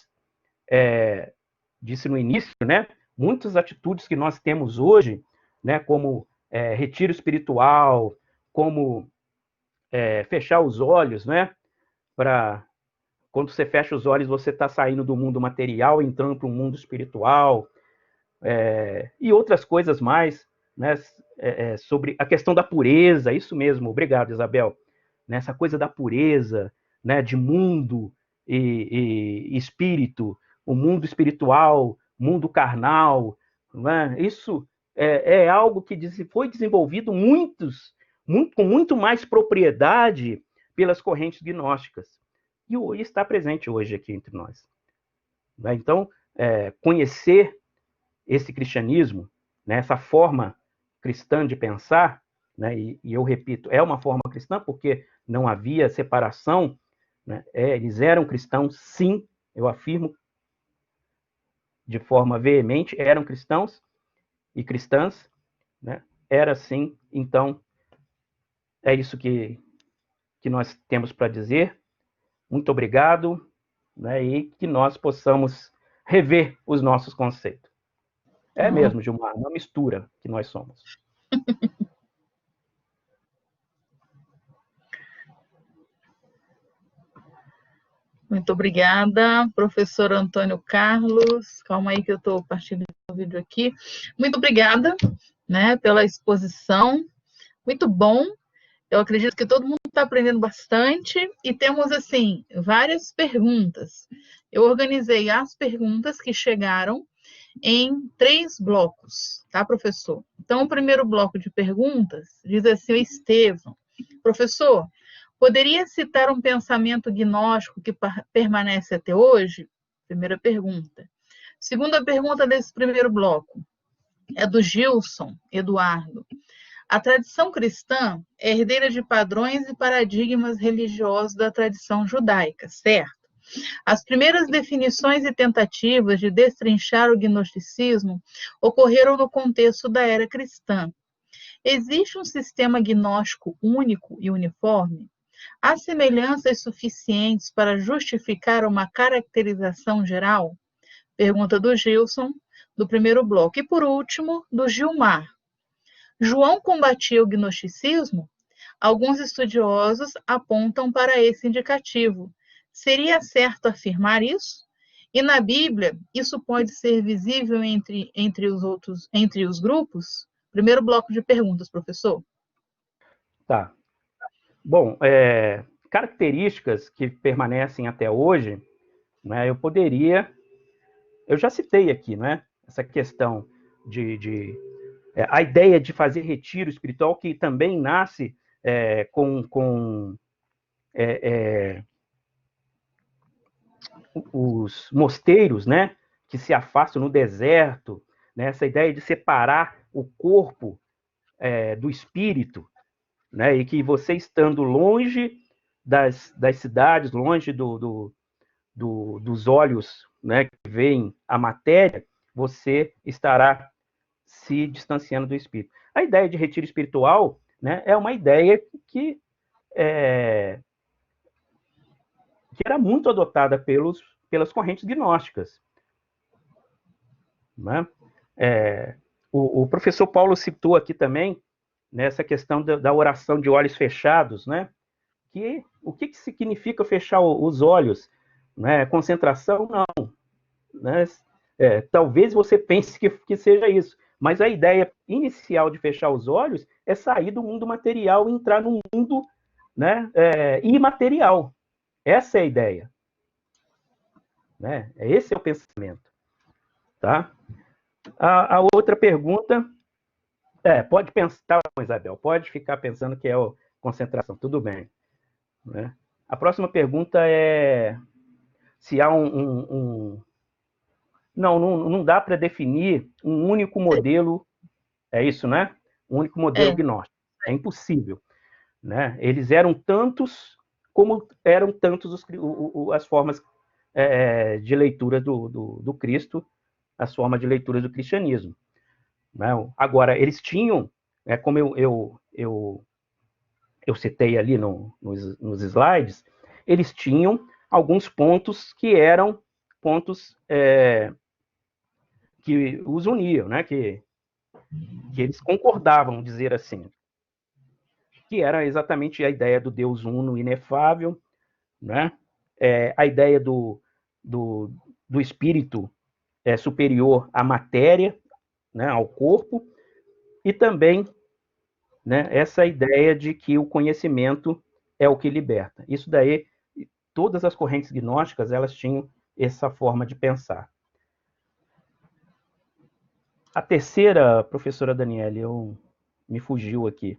disse no início, muitas atitudes que nós temos hoje, como retiro espiritual, como fechar os olhos, para quando você fecha os olhos, você está saindo do mundo material, entrando para o mundo espiritual, e outras coisas mais, sobre a questão da pureza, isso mesmo, obrigado, Isabel, essa coisa da pureza, de mundo e espírito, o mundo espiritual, mundo carnal, isso é algo que foi desenvolvido com muito mais propriedade pelas correntes gnósticas, e está presente hoje aqui entre nós. Então, conhecer esse cristianismo, essa forma cristã de pensar, e eu repito, é uma forma cristã porque não havia separação, eles eram cristãos, sim, eu afirmo de forma veemente, eram cristãos e cristãs, era sim. Então, é isso que nós temos para dizer. Muito obrigado, e que nós possamos rever os nossos conceitos. É mesmo, Gilmar, uma mistura que nós somos. Muito obrigada, professor Antônio Carlos. Calma aí que eu estou partilhando o vídeo aqui. Muito obrigada, pela exposição. Muito bom. Eu acredito que todo mundo está aprendendo bastante e temos, assim, várias perguntas. Eu organizei as perguntas que chegaram em 3 blocos, tá, professor? Então, o primeiro bloco de perguntas diz assim, o Estevão, professor, poderia citar um pensamento gnóstico que permanece até hoje? Primeira pergunta. Segunda pergunta desse primeiro bloco é do Gilson Eduardo. A tradição cristã é herdeira de padrões e paradigmas religiosos da tradição judaica, certo? As primeiras definições e tentativas de destrinchar o gnosticismo ocorreram no contexto da era cristã. Existe um sistema gnóstico único e uniforme? Há semelhanças suficientes para justificar uma caracterização geral? Pergunta do Gilson, do primeiro bloco. E, por último, do Gilmar. João combatia o gnosticismo? Alguns estudiosos apontam para esse indicativo. Seria certo afirmar isso? E na Bíblia, isso pode ser visível entre os grupos? Primeiro bloco de perguntas, professor. Tá. Bom, características que permanecem até hoje, né, eu já citei aqui, né, essa questão a ideia de fazer retiro espiritual, que também nasce com os mosteiros, né, que se afastam no deserto, né, essa ideia de separar o corpo do espírito, né, e que você estando longe das cidades, longe dos olhos, né, que veem a matéria, você estará se distanciando do espírito. A ideia de retiro espiritual, né, é uma ideia que era muito adotada pelas correntes gnósticas. Né? O professor Paulo citou aqui também nessa questão da oração de olhos fechados, né? O que significa fechar os olhos? Né? Concentração, não. Né? Talvez você pense que seja isso, mas a ideia inicial de fechar os olhos é sair do mundo material e entrar no mundo, né, imaterial. Essa é a ideia. Né? Esse é o pensamento. Tá? A outra pergunta pode pensar, Isabel, pode ficar pensando que é concentração, tudo bem. Né? A próxima pergunta é se há não dá para definir um único modelo, é isso, né? Um único modelo gnóstico. É impossível. Né? Eles eram tantos como eram tantos as formas de leitura do Cristo, as formas de leitura do cristianismo. Né? Agora, eles tinham, como eu citei ali nos slides, eles tinham alguns pontos que eram pontos que os uniam, né? que eles concordavam, dizer assim, que era exatamente a ideia do Deus uno, inefável, né? A ideia do espírito superior à matéria, né? Ao corpo, e também, né, essa ideia de que o conhecimento é o que liberta. Isso daí, todas as correntes gnósticas, elas tinham essa forma de pensar. A terceira, professora Daniele, me fugiu aqui.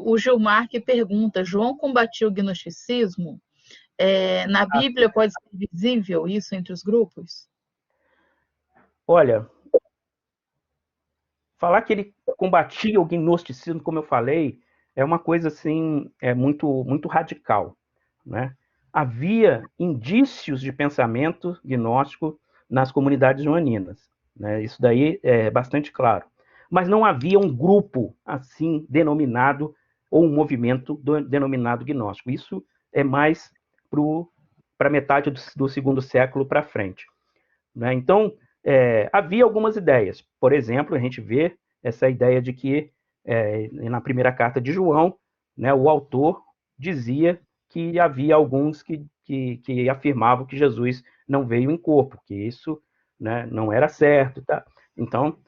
O Gilmar que pergunta, João combatia o gnosticismo? Na Bíblia pode ser visível isso entre os grupos? Olha, falar que ele combatia o gnosticismo, como eu falei, é uma coisa assim, muito, muito radical. Né? Havia indícios de pensamento gnóstico nas comunidades joaninas. Né? Isso daí é bastante claro. Mas não havia um grupo assim denominado, ou um movimento denominado gnóstico. Isso é mais para metade do segundo século para frente. Né? Então, havia algumas ideias. Por exemplo, a gente vê essa ideia de que, na primeira carta de João, né, o autor dizia que havia alguns que afirmavam que Jesus não veio em corpo, que isso, né, não era certo. Tá? Então,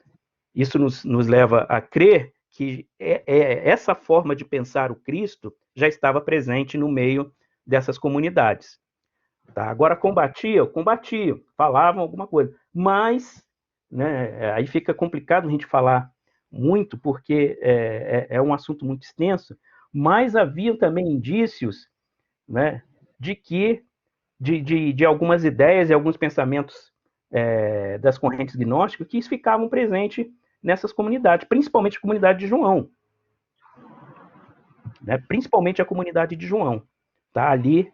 isso nos leva a crer que essa forma de pensar o Cristo já estava presente no meio dessas comunidades. Tá? Agora, combatiam, falavam alguma coisa, mas, né, aí fica complicado a gente falar muito, porque é um assunto muito extenso, mas havia também indícios, né, de algumas ideias e alguns pensamentos das correntes gnósticas que ficavam presentes nessas comunidades, principalmente a comunidade de João. Né, principalmente a comunidade de João. Tá? Ali,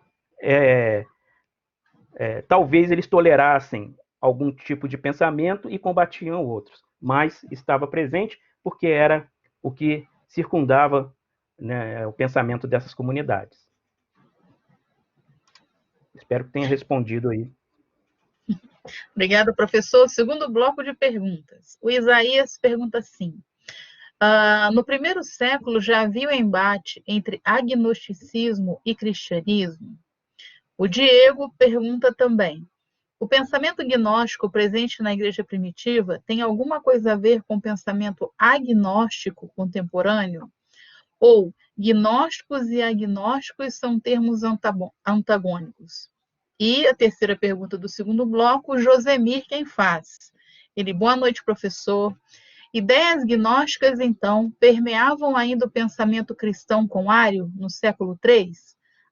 talvez eles tolerassem algum tipo de pensamento e combatiam outros, mas estava presente porque era o que circundava, né, o pensamento dessas comunidades. Espero que tenha respondido aí. Obrigada, professor. Segundo bloco de perguntas. O Isaías pergunta assim: No primeiro século já havia um embate entre agnosticismo e cristianismo? O Diego pergunta também: o pensamento gnóstico presente na igreja primitiva tem alguma coisa a ver com o pensamento agnóstico contemporâneo? Ou gnósticos e agnósticos são termos antagônicos? E a terceira pergunta do segundo bloco, Josemir quem faz. Ele: boa noite, professor. Ideias gnósticas, então, permeavam ainda o pensamento cristão com Ário no século III?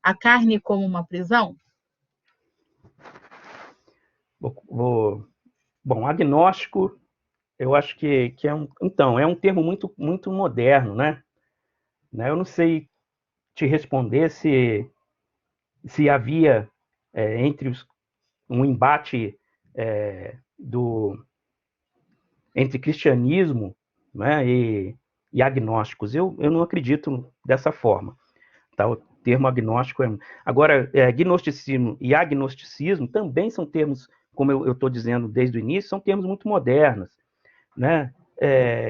A carne como uma prisão? Bom, agnóstico, eu acho que é um termo muito, muito moderno, né? Eu não sei te responder se havia um embate entre cristianismo, né, e agnósticos. Eu não acredito dessa forma. Tá? O termo agnóstico Agora, gnosticismo e agnosticismo também são termos, como eu estou dizendo desde o início, são termos muito modernos. Né?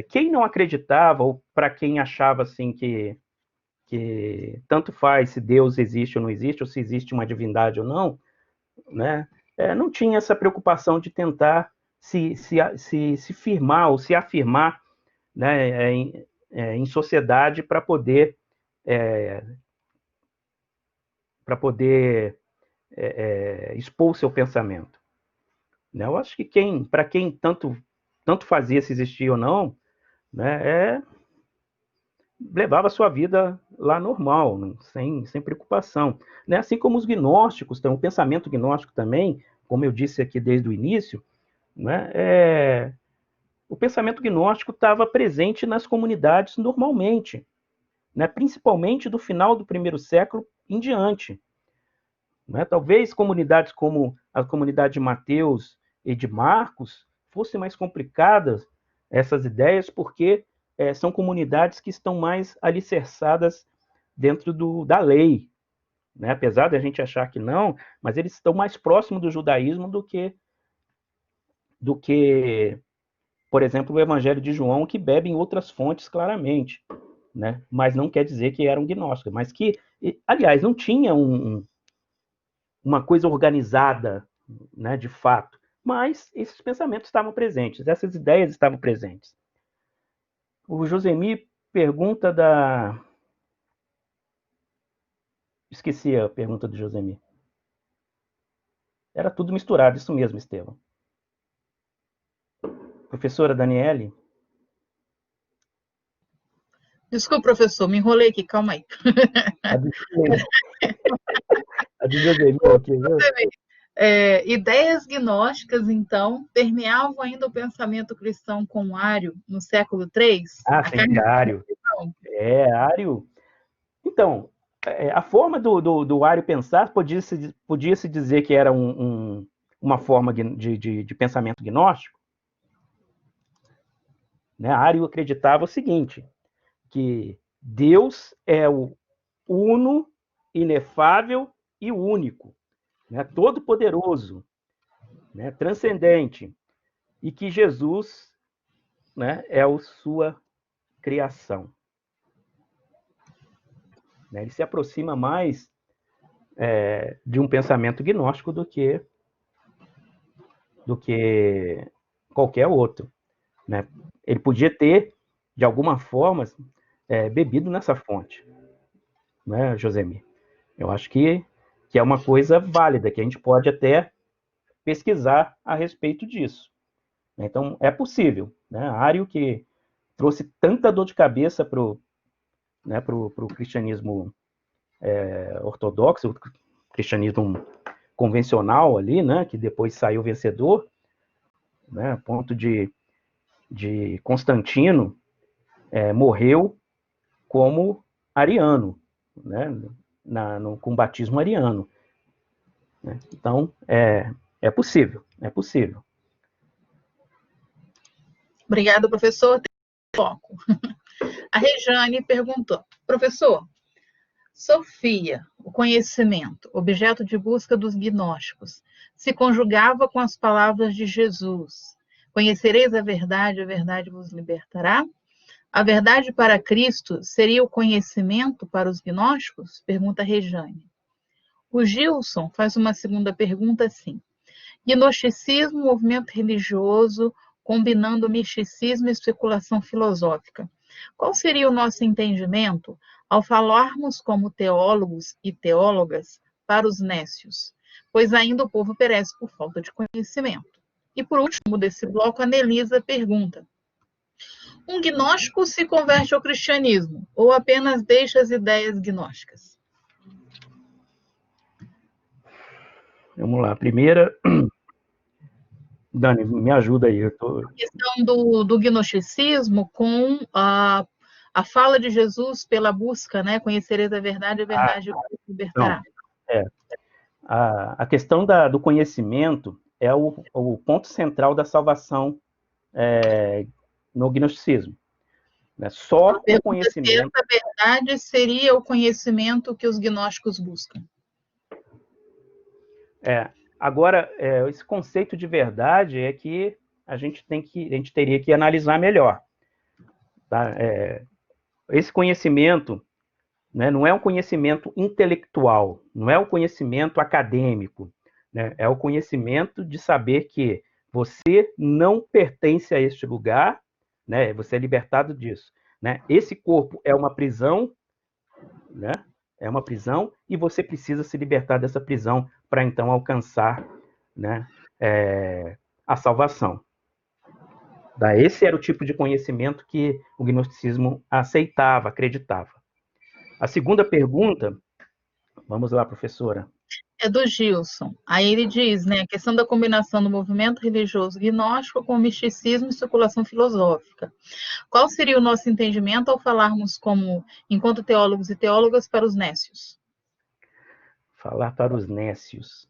Quem não acreditava, ou para quem achava assim que tanto faz se Deus existe ou não existe, ou se existe uma divindade ou não, né? Não tinha essa preocupação de tentar se firmar ou se afirmar, né, em sociedade para poder expor o seu pensamento. Né? Eu acho que para quem tanto fazia se existia ou não, né, levava a sua vida lá normal, sem preocupação. Né? Assim como os gnósticos, tem um pensamento gnóstico também, como eu disse aqui desde o início, né? O pensamento gnóstico estava presente nas comunidades normalmente, né? Principalmente do final do primeiro século em diante. Né? Talvez comunidades como a comunidade de Mateus e de Marcos fossem mais complicadas essas ideias, porque são comunidades que estão mais alicerçadas dentro da lei. Né? Apesar de a gente achar que não, mas eles estão mais próximos do judaísmo do que, por exemplo, o Evangelho de João, que bebe em outras fontes claramente. Né? Mas não quer dizer que eram gnósticos, mas que, aliás, não tinha uma coisa organizada, né, de fato, mas esses pensamentos estavam presentes, essas ideias estavam presentes. O Josemir pergunta Esqueci a pergunta do Josemir. Era tudo misturado, isso mesmo, Estevão. Professora Daniele? Desculpa, professor, me enrolei aqui, calma aí. A do Josemir aqui, viu? Ideias gnósticas, então, permeavam ainda o pensamento cristão com Ário no século III? Sim, Ário. Ário. Então, a forma do Ário pensar podia-se dizer que era uma forma de pensamento gnóstico. Né? Ário acreditava o seguinte, que Deus é o uno, inefável e único, né? Todo-poderoso, né? Transcendente, e que Jesus, né, é a sua criação. Né? Ele se aproxima mais de um pensamento gnóstico do que qualquer outro. Né? Ele podia ter, de alguma forma, bebido nessa fonte, né, Josemir? Eu acho que é uma coisa válida, que a gente pode até pesquisar a respeito disso. Então, é possível. Né? Ário, que trouxe tanta dor de cabeça para o cristianismo ortodoxo, o cristianismo convencional ali, né, que depois saiu vencedor, né, a ponto de Constantino morreu como ariano, né, com batismo ariano. Né? Então, é possível. Obrigada, professor. Tem foco. A Rejane perguntou: professor, Sofia, o conhecimento, objeto de busca dos gnósticos, se conjugava com as palavras de Jesus: conhecereis a verdade vos libertará? A verdade para Cristo seria o conhecimento para os gnósticos? Pergunta Rejane. O Gilson faz uma segunda pergunta assim. Gnosticismo, movimento religioso, combinando misticismo e especulação filosófica. Qual seria o nosso entendimento ao falarmos como teólogos e teólogas para os nécios? Pois ainda o povo perece por falta de conhecimento. E por último desse bloco, a Nelisa pergunta: um gnóstico se converte ao cristianismo ou apenas deixa as ideias gnósticas? Vamos lá. Primeira, Dani, me ajuda aí. A questão do gnosticismo com a fala de Jesus pela busca, né? Conhecereis a verdade vos libertará. A questão do conhecimento é o ponto central da salvação no gnosticismo. Né? Só o conhecimento... Se essa verdade seria o conhecimento que os gnósticos buscam. Agora, esse conceito de verdade é que a gente teria que analisar melhor. Tá? Esse conhecimento, né, não é um conhecimento intelectual, não é um conhecimento acadêmico, né? É o conhecimento de saber que você não pertence a este lugar, né? Você é libertado disso. Né? Esse corpo é uma prisão, né? É uma prisão, e você precisa se libertar dessa prisão para então alcançar, né, a salvação. Esse era o tipo de conhecimento que o gnosticismo aceitava, acreditava. A segunda pergunta, vamos lá, professora. É do Gilson. Aí ele diz, né, a questão da combinação do movimento religioso gnóstico com misticismo e especulação filosófica. Qual seria o nosso entendimento ao falarmos enquanto teólogos e teólogas para os nécios? Falar para os nécios,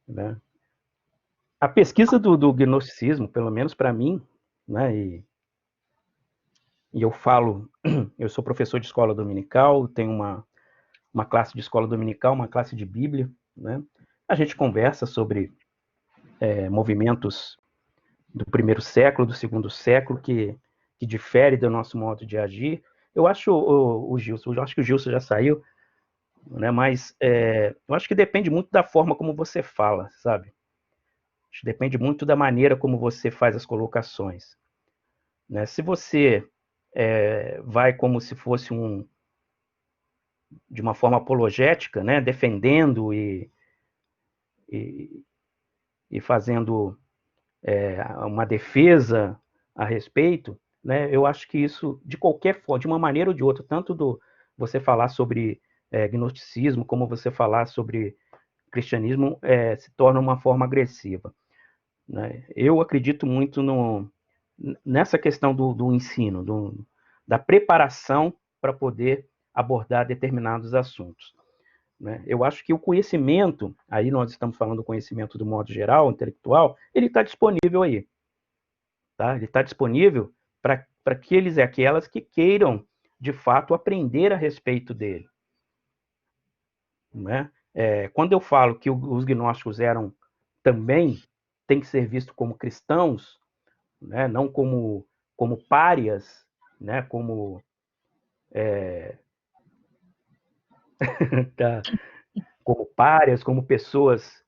né? A pesquisa do gnosticismo, pelo menos para mim, né, e eu sou professor de escola dominical, tenho uma classe de escola dominical, uma classe de Bíblia, né? A gente conversa sobre movimentos do primeiro século, do segundo século, que difere do nosso modo de agir. Eu acho que o Gilson já saiu, né? Mas eu acho que depende muito da forma como você fala, sabe? Acho que depende muito da maneira como você faz as colocações. Né? Se você vai como se fosse de uma forma apologética, né? Defendendo e fazendo uma defesa a respeito, né? Eu acho que isso, de qualquer forma, de uma maneira ou de outra, tanto você falar sobre gnosticismo, como você falar sobre cristianismo, se torna uma forma agressiva. Né? Eu acredito muito nessa questão do ensino, da preparação para poder abordar determinados assuntos. Né? Eu acho que o conhecimento, aí nós estamos falando do conhecimento do modo geral, intelectual, ele está disponível aí. Tá? Ele está disponível para aqueles e aquelas que queiram, de fato, aprender a respeito dele. Né? Quando eu falo que os gnósticos também têm que ser vistos como cristãos, né? Não como párias, né? Tá? Como párias, como pessoas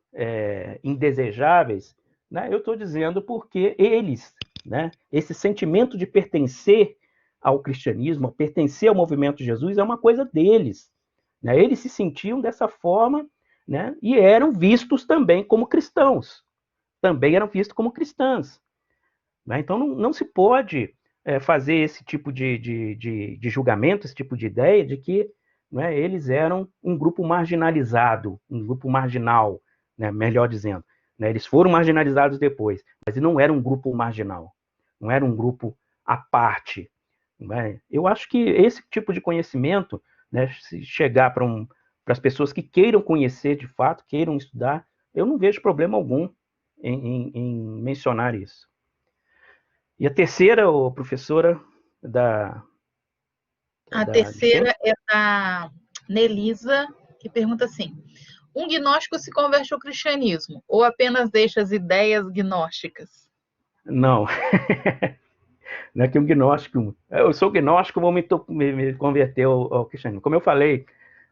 indesejáveis, né? Eu estou dizendo porque eles, né? Esse sentimento de pertencer ao cristianismo, pertencer ao movimento de Jesus, é uma coisa deles. Né? Eles se sentiam dessa forma, né? E eram vistos também como cristãos. Também eram vistos como cristãs. Né? Então, não se pode fazer esse tipo de julgamento, esse tipo de ideia de que, né, eles eram um grupo marginalizado, um grupo marginal, né, melhor dizendo. Né? Eles foram marginalizados depois, mas não era um grupo marginal, não era um grupo à parte. Né? Eu acho que esse tipo de conhecimento, né, se chegar para as pessoas que queiram conhecer de fato, queiram estudar, eu não vejo problema algum em mencionar isso. E a terceira, professora, A terceira é da Nelisa, que pergunta assim: um gnóstico se converte ao cristianismo ou apenas deixa as ideias gnósticas? Não. né, que um gnóstico, eu sou gnóstico, vou me converter ao cristianismo. Como eu falei,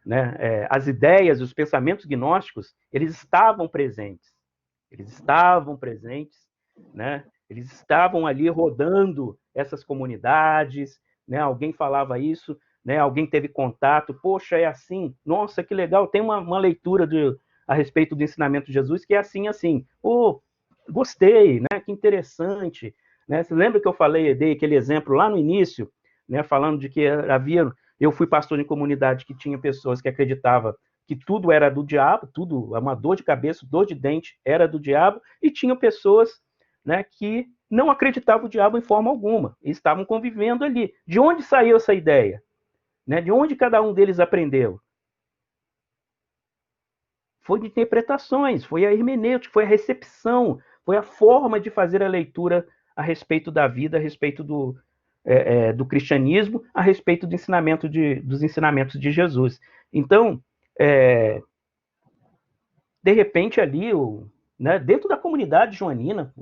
né, as ideias, os pensamentos gnósticos, eles estavam presentes, né, eles estavam ali rodando essas comunidades, né, alguém falava isso, né, alguém teve contato, poxa, é assim, nossa, que legal, tem uma leitura a respeito do ensinamento de Jesus que é assim, assim, gostei, né, que interessante, né, você lembra que eu dei aquele exemplo lá no início, né, falando de que eu fui pastor em comunidade que tinha pessoas que acreditavam que tudo era do diabo, tudo, uma dor de cabeça, dor de dente era do diabo, e tinha pessoas, né, que não acreditavam no diabo em forma alguma, e estavam convivendo ali. De onde saiu essa ideia? Né? De onde cada um deles aprendeu? Foi de interpretações, foi a hermenêutica, foi a recepção, foi a forma de fazer a leitura a respeito da vida, a respeito do cristianismo, a respeito dos ensinamentos de Jesus. Então, de repente ali, né, dentro da comunidade joanina,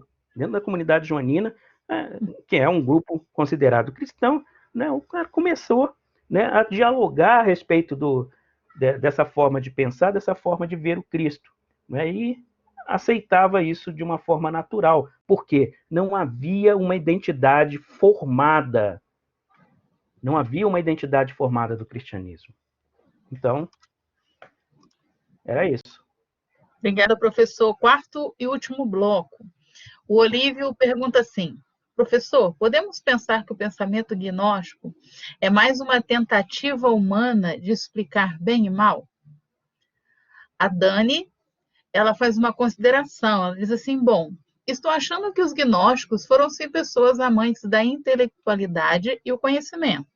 que é um grupo considerado cristão, né, o cara começou, né, a dialogar a respeito dessa forma de pensar, dessa forma de ver o Cristo, né, e aceitava isso de uma forma natural, porque não havia uma identidade formada, do cristianismo. Então, era isso. Obrigada, professor. Quarto e último bloco. O Olívio pergunta assim: professor, podemos pensar que o pensamento gnóstico é mais uma tentativa humana de explicar bem e mal? A Dani, ela faz uma consideração, ela diz assim: bom, estou achando que os gnósticos foram sim pessoas amantes da intelectualidade e o conhecimento.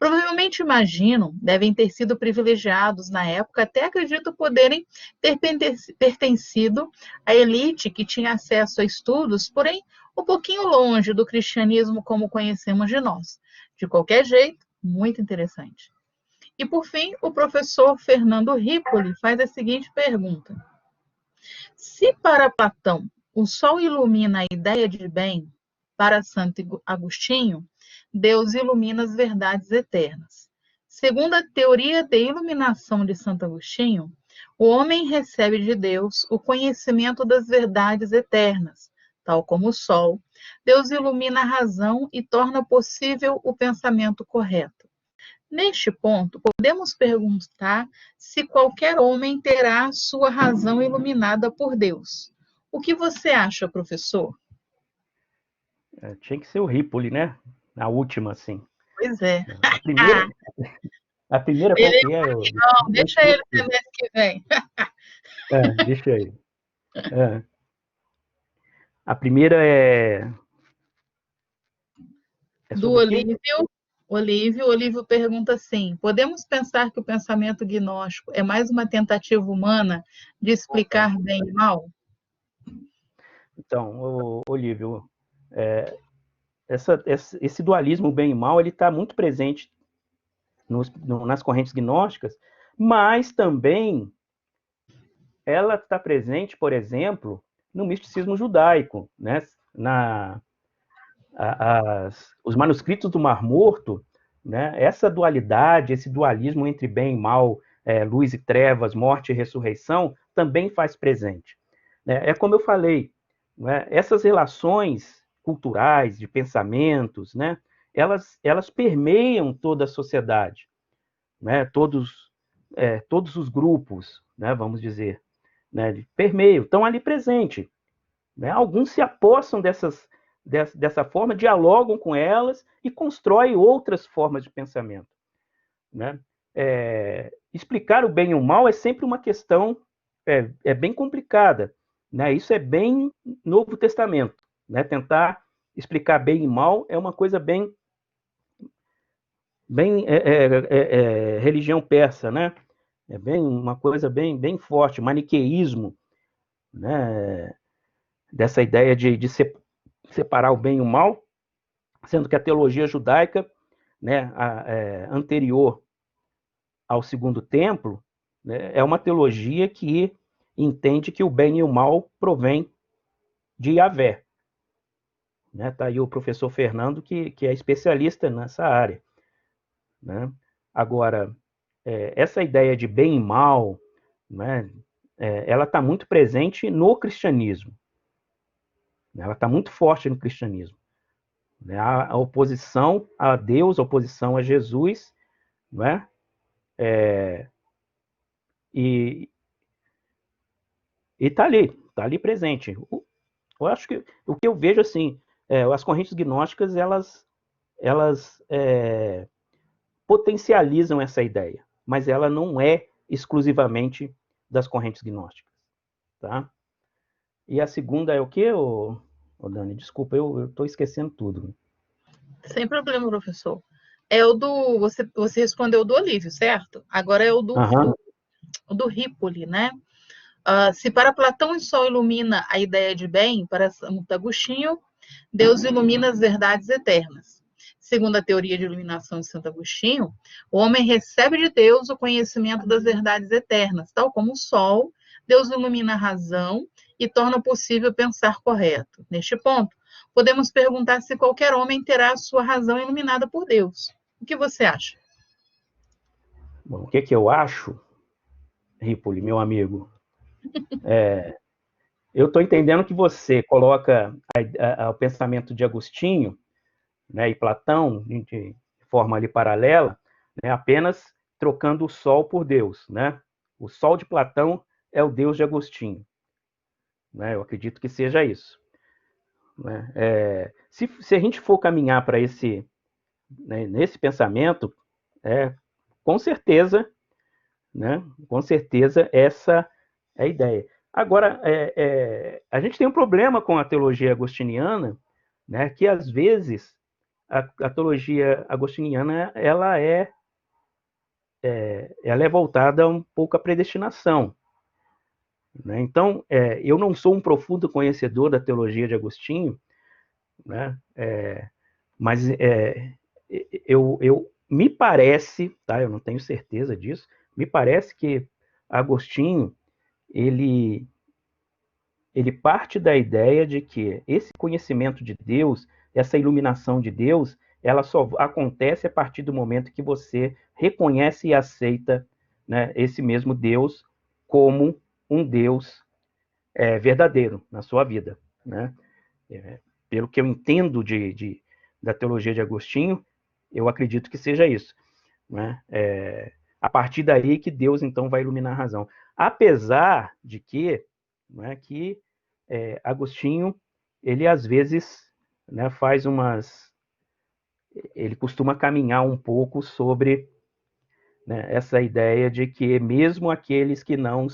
Provavelmente imaginam, devem ter sido privilegiados na época, até acredito poderem ter pertencido à elite que tinha acesso a estudos, porém um pouquinho longe do cristianismo como conhecemos de nós. De qualquer jeito, muito interessante. E por fim, o professor Fernando Ripoli faz a seguinte pergunta: se para Platão o sol ilumina a ideia de bem, para Santo Agostinho, Deus ilumina as verdades eternas. Segundo a teoria de iluminação de Santo Agostinho, o homem recebe de Deus o conhecimento das verdades eternas, tal como o sol. Deus ilumina a razão e torna possível o pensamento correto. Neste ponto, podemos perguntar se qualquer homem terá sua razão iluminada por Deus. O que você acha, professor? Tinha que ser o Ripoli, né? A última, assim. Pois é. A primeira qual que é? Não, deixa ele até mês que vem. Deixa aí. A primeira é Do Olívio pergunta assim: podemos pensar que o pensamento gnóstico é mais uma tentativa humana de explicar bem e mal? Então, Olívio, esse dualismo bem e mal, ele está muito presente nas correntes gnósticas, mas também ela está presente, por exemplo, no misticismo judaico, né? Os manuscritos do Mar Morto, né? Essa dualidade, esse dualismo entre bem e mal, luz e trevas, morte e ressurreição, também faz presente. É como eu falei, né? Essas relações culturais, de pensamentos, né? Elas permeiam toda a sociedade, né? Todos os grupos, né? Vamos dizer, né? Permeiam, estão ali presentes. Né? Alguns se apossam dessa forma, dialogam com elas e constroem outras formas de pensamento. Né? Explicar o bem e o mal é sempre uma questão bem complicada. Né? Isso é bem Novo Testamento. Né? Tentar explicar bem e mal é uma coisa bem religião persa, né? É uma coisa bem forte, maniqueísmo, né? Dessa ideia de separar o bem e o mal, sendo que a teologia judaica, né, anterior ao Segundo Templo, né, é uma teologia que entende que o bem e o mal provém de Yahvé. né? Tá aí o professor Fernando, que é especialista nessa área, né? Agora, essa ideia de bem e mal, né? Ela está muito presente no cristianismo, né? Ela está muito forte no cristianismo, né? A oposição a Deus, a oposição a Jesus, né? E está ali presente. Eu acho que o que eu vejo assim, as correntes gnósticas elas potencializam essa ideia, mas ela não é exclusivamente das correntes gnósticas, tá? E a segunda é o quê, Dani? Desculpa, eu estou esquecendo tudo. Sem problema, professor. É o do. Você respondeu do Olívio, certo? Agora é o Aham. do Ripoli, né? Se para Platão o sol ilumina a ideia de bem, para Santo Agostinho, Deus ilumina as verdades eternas. Segundo a teoria de iluminação de Santo Agostinho, o homem recebe de Deus o conhecimento das verdades eternas, tal como o sol, Deus ilumina a razão e torna possível pensar correto. Neste ponto, podemos perguntar se qualquer homem terá a sua razão iluminada por Deus. O que você acha? Bom, o que eu acho, Ripoli, meu amigo? Eu estou entendendo que você coloca o pensamento de Agostinho, né, e Platão de forma ali paralela, né, apenas trocando o sol por Deus, né? O sol de Platão é o Deus de Agostinho, né? Eu acredito que seja isso, né? Se a gente for caminhar para nesse pensamento, com certeza, né? Com certeza essa é a ideia. Agora, a gente tem um problema com a teologia agostiniana, né? Que às vezes a teologia agostiniana ela é voltada um pouco à predestinação, né? Então, eu não sou um profundo conhecedor da teologia de Agostinho, né? Mas eu me parece, tá? Eu não tenho certeza disso. Me parece que Agostinho ele parte da ideia de que esse conhecimento de Deus, essa iluminação de Deus, ela só acontece a partir do momento que você reconhece e aceita, né, esse mesmo Deus como um Deus verdadeiro na sua vida, né? Pelo que eu entendo da teologia de Agostinho, eu acredito que seja isso, né? A partir daí que Deus então vai iluminar a razão. Apesar de que, né, que Agostinho, ele às vezes, né, ele costuma caminhar um pouco sobre, né, essa ideia de que mesmo aqueles que não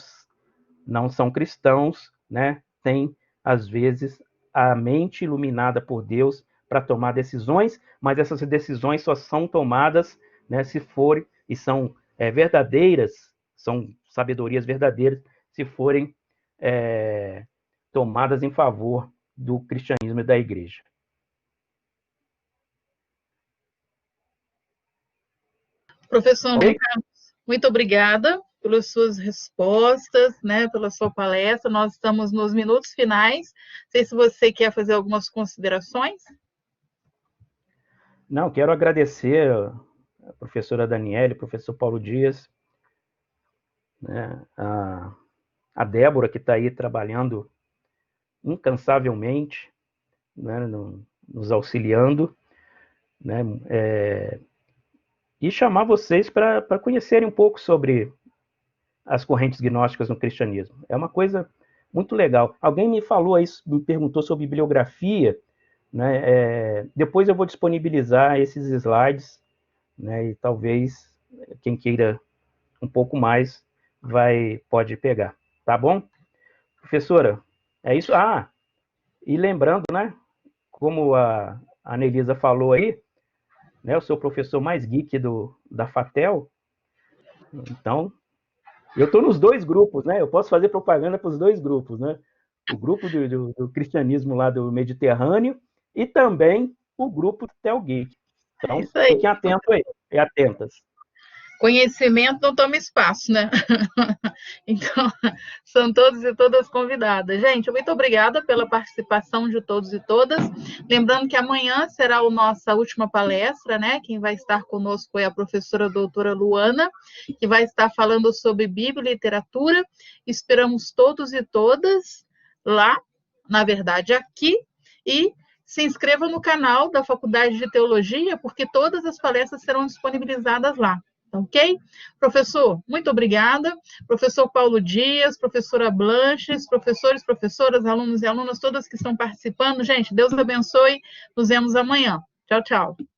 são cristãos, né, têm às vezes a mente iluminada por Deus para tomar decisões, mas essas decisões só são tomadas, né, se forem e são verdadeiras, são sabedorias verdadeiras, se forem tomadas em favor do cristianismo e da igreja. Professor Antônio Carlos, muito obrigada pelas suas respostas, né, pela sua palestra. Nós estamos nos minutos finais. Não sei se você quer fazer algumas considerações. Não, quero agradecer a professora Daniele, professor Paulo Dias, né, a Débora, que está aí trabalhando incansavelmente, né, nos auxiliando, né, e chamar vocês para conhecerem um pouco sobre as correntes gnósticas no cristianismo. É uma coisa muito legal. Alguém me falou isso, me perguntou sobre bibliografia, né? Depois eu vou disponibilizar esses slides, né? E talvez quem queira um pouco mais pode pegar, tá bom? Professora, é isso. E lembrando, né? Como a Anelisa falou aí, né? Eu sou o professor mais geek da FATEL, então eu estou nos dois grupos, né? Eu posso fazer propaganda para os dois grupos, né? O grupo do cristianismo lá do Mediterrâneo e também o grupo do Tel Geek. É Então, isso aí. fiquem atentos aí e atentas. Conhecimento não toma espaço, né? Então, são todos e todas convidadas. Gente, muito obrigada pela participação de todos e todas. Lembrando que amanhã será a nossa última palestra, né? Quem vai estar conosco é a professora doutora Luana, que vai estar falando sobre Bíblia e literatura. Esperamos todos e todas lá, na verdade, aqui, e se inscreva no canal da Faculdade de Teologia, porque todas as palestras serão disponibilizadas lá. Ok? Professor, muito obrigada. Professor Paulo Dias, professora Blanches, professores, professoras, alunos e alunas, todas que estão participando. Gente, Deus abençoe. Nos vemos amanhã. Tchau, tchau.